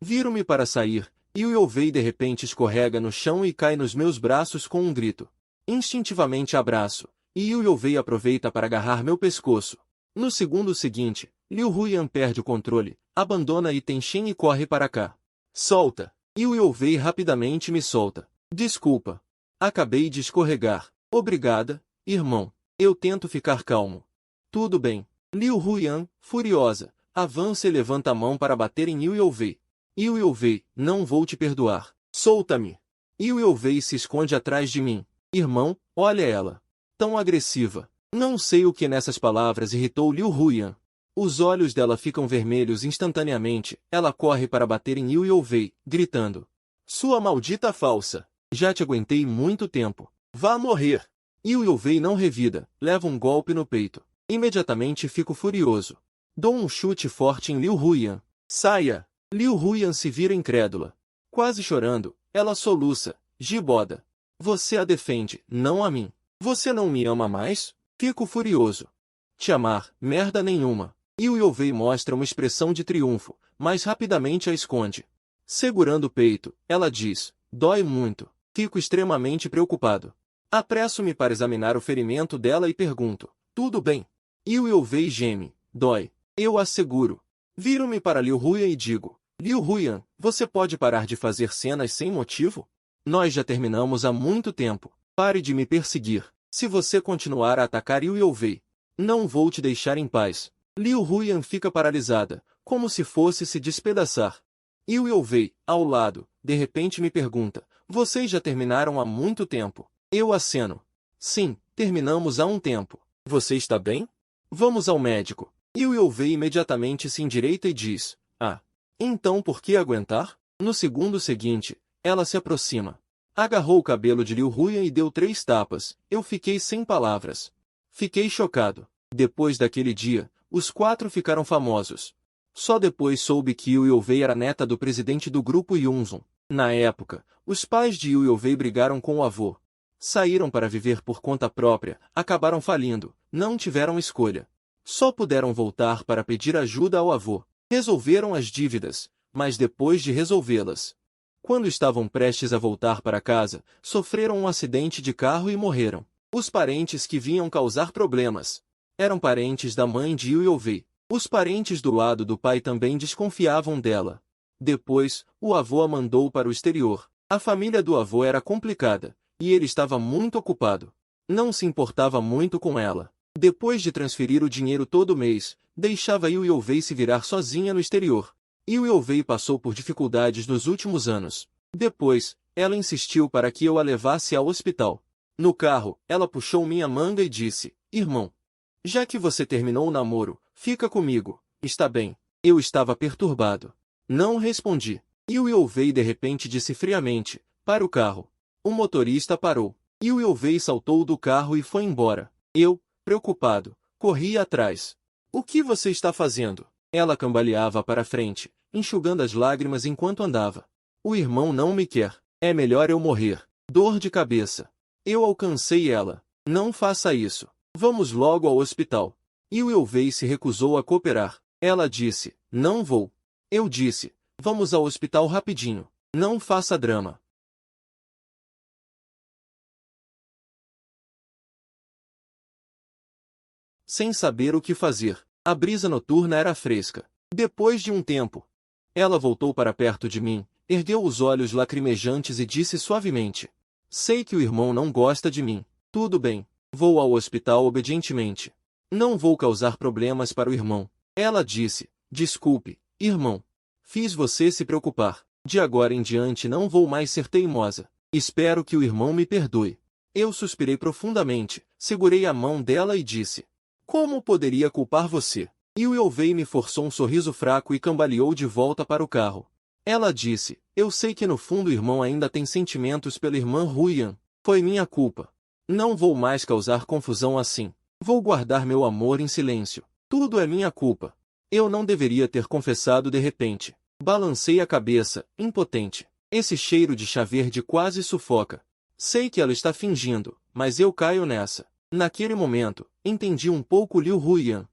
A: Viro-me para sair, e Yu Youvei de repente escorrega no chão e cai nos meus braços com um grito. Instintivamente abraço, e Yu Youvei aproveita para agarrar meu pescoço. No segundo seguinte, Liu Huiyan perde o controle, abandona Yi Tenshen e corre para cá. Solta! Yu Youvei rapidamente me solta. Desculpa. Acabei de escorregar. Obrigada, irmão. Eu tento ficar calmo. Tudo bem. Liu Huiyan, furiosa, avança e levanta a mão para bater em Yu Youvei. Wei, não vou te perdoar. Solta-me. Wei se esconde atrás de mim. Irmão, olha ela. Tão agressiva. Não sei o que nessas palavras irritou Liu Huyan. Os olhos dela ficam vermelhos instantaneamente. Ela corre para bater em Wei, gritando: Sua maldita falsa! Já te aguentei muito tempo. Vá morrer! Wei não revida, leva um golpe no peito. Imediatamente fico furioso. Dou um chute forte em Liu Huyan. Saia! Liu Huyan se vira incrédula. Quase chorando, ela soluça. Giboda. Você a defende, não a mim. Você não me ama mais? Fico furioso. Te amar, merda nenhuma. Wei mostra uma expressão de triunfo, mas rapidamente a esconde. Segurando o peito, ela diz: dói muito. Fico extremamente preocupado. Apresso-me para examinar o ferimento dela e pergunto: tudo bem? Wei geme: dói. Eu asseguro. Viro-me para Liu Huyan e digo: Liu Huyan, você pode parar de fazer cenas sem motivo? Nós já terminamos há muito tempo. Pare de me perseguir. Se você continuar a atacar Wei, não vou te deixar em paz. Liu Huyan fica paralisada, como se fosse se despedaçar. Wei, ao lado, de repente me pergunta: vocês já terminaram há muito tempo? Eu aceno. Sim, terminamos há um tempo. Você está bem? Vamos ao médico. Wei imediatamente se endireita e diz: ah, então por que aguentar? No segundo seguinte, ela se aproxima. Agarrou o cabelo de Liu Huyan e deu 3 tapas. Eu fiquei sem palavras. Fiquei chocado. Depois daquele dia, os 4 ficaram famosos. Só depois soube que Wei era neta do presidente do grupo Yunzong. Na época, os pais de Wei brigaram com o avô. Saíram para viver por conta própria, acabaram falindo, não tiveram escolha. Só puderam voltar para pedir ajuda ao avô. Resolveram as dívidas, mas depois de resolvê-las, quando estavam prestes a voltar para casa, sofreram um acidente de carro e morreram. Os parentes que vinham causar problemas eram parentes da mãe de Wei. Os parentes do lado do pai também desconfiavam dela. Depois, o avô a mandou para o exterior. A família do avô era complicada, e ele estava muito ocupado. Não se importava muito com ela. Depois de transferir o dinheiro todo mês, deixava Wei se virar sozinha no exterior. Wei passou por dificuldades nos últimos anos. Depois, ela insistiu para que eu a levasse ao hospital. No carro, ela puxou minha manga e disse: irmão, já que você terminou o namoro, fica comigo, está bem? Eu estava perturbado. Não respondi. Wei de repente disse friamente: para o carro. O motorista parou. Wei saltou do carro e foi embora. Eu, preocupado, corri atrás. O que você está fazendo? Ela cambaleava para frente, enxugando as lágrimas enquanto andava. O irmão não me quer. É melhor eu morrer. Dor de cabeça. Eu alcancei ela. Não faça isso. Vamos logo ao hospital. Wei se recusou a cooperar. Ela disse: não vou. Eu disse: vamos ao hospital rapidinho. Não faça drama. Sem saber o que fazer. A brisa noturna era fresca. Depois de um tempo, ela voltou para perto de mim, ergueu os olhos lacrimejantes e disse suavemente: sei que o irmão não gosta de mim. Tudo bem. Vou ao hospital obedientemente. Não vou causar problemas para o irmão. Ela disse: desculpe, irmão. Fiz você se preocupar. De agora em diante não vou mais ser teimosa. Espero que o irmão me perdoe. Eu suspirei profundamente, segurei a mão dela e disse: como poderia culpar você? Wei me forçou um sorriso fraco e cambaleou de volta para o carro. Ela disse: eu sei que no fundo o irmão ainda tem sentimentos pela irmã Huyan. Foi minha culpa. Não vou mais causar confusão assim. Vou guardar meu amor em silêncio. Tudo é minha culpa. Eu não deveria ter confessado de repente. Balancei a cabeça, impotente. Esse cheiro de chá verde quase sufoca. Sei que ela está fingindo, mas eu caio nessa. Naquele momento, entendi um pouco Liu Huyan.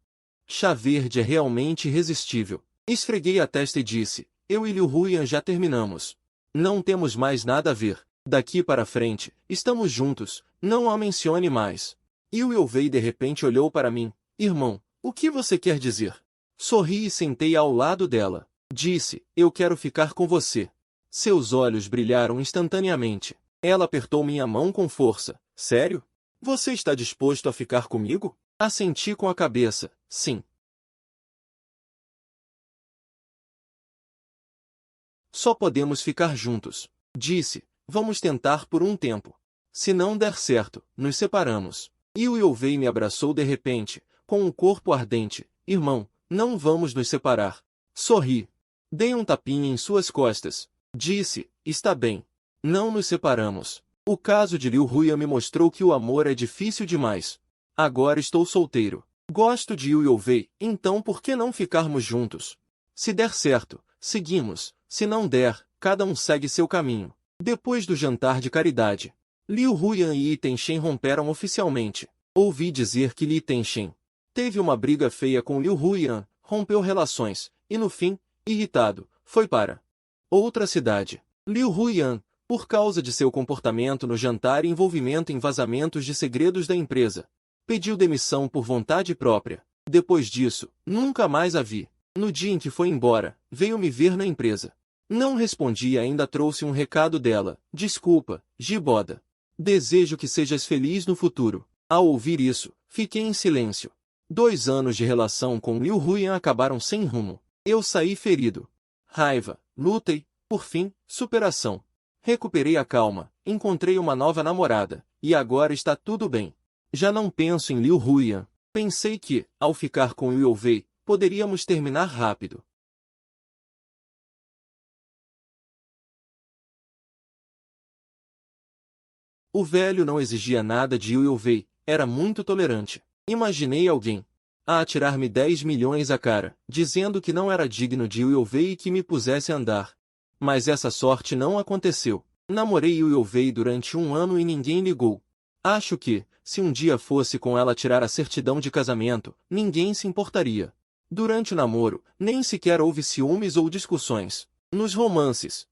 A: Chá verde é realmente irresistível. Esfreguei a testa e disse: eu e Liu Huyan já terminamos. Não temos mais nada a ver. Daqui para frente, estamos juntos, não a mencione mais. Wei de repente olhou para mim: irmão, o que você quer dizer? Sorri e sentei ao lado dela. Disse: eu quero ficar com você. Seus olhos brilharam instantaneamente. Ela apertou minha mão com força. Sério? Você está disposto a ficar comigo? Assenti com a cabeça: sim. Só podemos ficar juntos. Disse, vamos tentar por um tempo. Se não der certo, nos separamos. Liu Yovei me abraçou de repente, com um corpo ardente. Irmão, não vamos nos separar. Sorri. Dei um tapinha em suas costas. Disse, está bem. Não nos separamos. O caso de Liu Huyan me mostrou que o amor é difícil demais. Agora estou solteiro. Gosto de Liu Yovei, então por que não ficarmos juntos? Se der certo, seguimos. Se não der, cada um segue seu caminho. Depois do jantar de caridade, Liu Huyan e Yi Tenshen romperam oficialmente. Ouvi dizer que Li Tenshen teve uma briga feia com Liu Huyan, rompeu relações, e no fim, irritado, foi para outra cidade. Liu Huyan, por causa de seu comportamento no jantar e envolvimento em vazamentos de segredos da empresa, pediu demissão por vontade própria. Depois disso, nunca mais a vi. No dia em que foi embora, veio me ver na empresa. Não respondi e ainda trouxe um recado dela. Desculpa, Giboda. Desejo que sejas feliz no futuro. Ao ouvir isso, fiquei em silêncio. 2 anos de relação com Liu Huyan acabaram sem rumo. Eu saí ferido. Raiva, luta e, por fim, superação. Recuperei a calma, encontrei uma nova namorada, e agora está tudo bem. Já não penso em Liu Huyan. Pensei que, ao ficar com Liu Yovei, poderíamos terminar rápido. O velho não exigia nada de Liu Yovei, era muito tolerante. Imaginei alguém a atirar-me 10 milhões à cara, dizendo que não era digno de Liu Yovei e que me pusesse a andar. Mas essa sorte não aconteceu. Namorei Liu Yovei durante 1 ano e ninguém ligou. Acho que, se um dia fosse com ela tirar a certidão de casamento, ninguém se importaria. Durante o namoro, nem sequer houve ciúmes ou discussões. Nos romances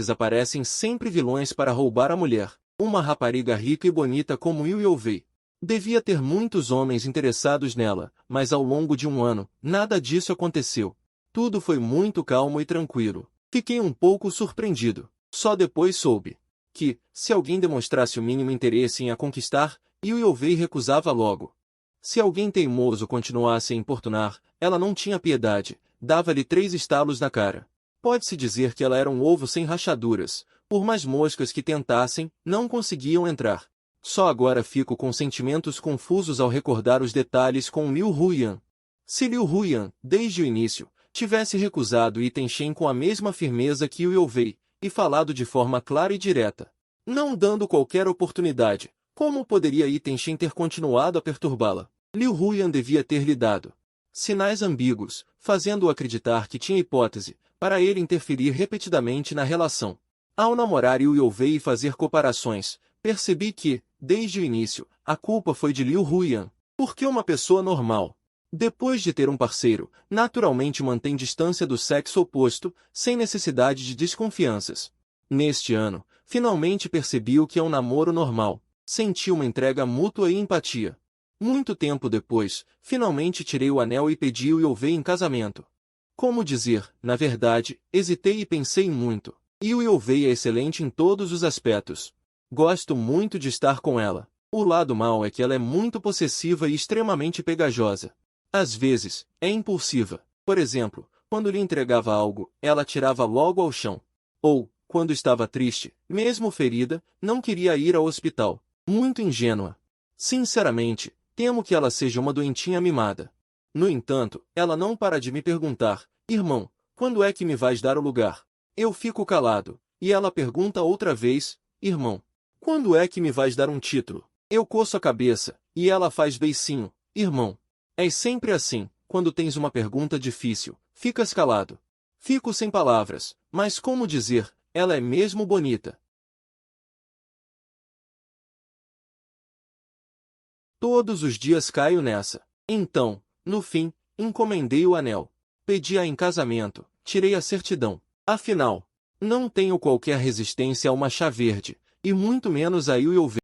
A: aparecem sempre vilões para roubar a mulher. Uma rapariga rica e bonita como Liu Yovei. Devia ter muitos homens interessados nela, mas ao longo de 1 ano, nada disso aconteceu. Tudo foi muito calmo e tranquilo. Fiquei um pouco surpreendido. Só depois soube que, se alguém demonstrasse o mínimo interesse em a conquistar, Liu Yovei recusava logo. Se alguém teimoso continuasse a importunar, ela não tinha piedade, dava-lhe 3 estalos na cara. Pode-se dizer que ela era um ovo sem rachaduras. Por mais moscas que tentassem, não conseguiam entrar. Só agora fico com sentimentos confusos ao recordar os detalhes com Liu Huyan. Se Liu Huyan, desde o início, tivesse recusado Yi Tenshen com a mesma firmeza que Liu Yovei, e falado de forma clara e direta, não dando qualquer oportunidade, como poderia Yi Tenshen ter continuado a perturbá-la? Liu Huyan devia ter lhe dado sinais ambíguos, fazendo-o acreditar que tinha hipótese, para ele interferir repetidamente na relação. Ao namorar Liu Yovei e fazer comparações, percebi que, desde o início, a culpa foi de Liu Huyan. Porque uma pessoa normal, depois de ter um parceiro, naturalmente mantém distância do sexo oposto, sem necessidade de desconfianças. Neste ano, finalmente percebi o que é um namoro normal. Senti uma entrega mútua e empatia. Muito tempo depois, finalmente tirei o anel e pedi Liu Yovei em casamento. Como dizer, na verdade, hesitei e pensei muito. Liu Yovei é excelente em todos os aspectos. Gosto muito de estar com ela. O lado mau é que ela é muito possessiva e extremamente pegajosa. Às vezes, é impulsiva. Por exemplo, quando lhe entregava algo, ela tirava logo ao chão. Ou, quando estava triste, mesmo ferida, não queria ir ao hospital. Muito ingênua. Sinceramente, temo que ela seja uma doentinha mimada. No entanto, ela não para de me perguntar, irmão, quando é que me vais dar o lugar? Eu fico calado, e ela pergunta outra vez, irmão, quando é que me vais dar um título? Eu coço a cabeça, e ela faz beicinho, irmão. É sempre assim, quando tens uma pergunta difícil, ficas calado. Fico sem palavras, mas como dizer, ela é mesmo bonita. Todos os dias caio nessa. Então, no fim, encomendei o anel. Pedi-a em casamento, tirei a certidão. Afinal, não tenho qualquer resistência a uma chá verde, e muito menos a Liu Yovei.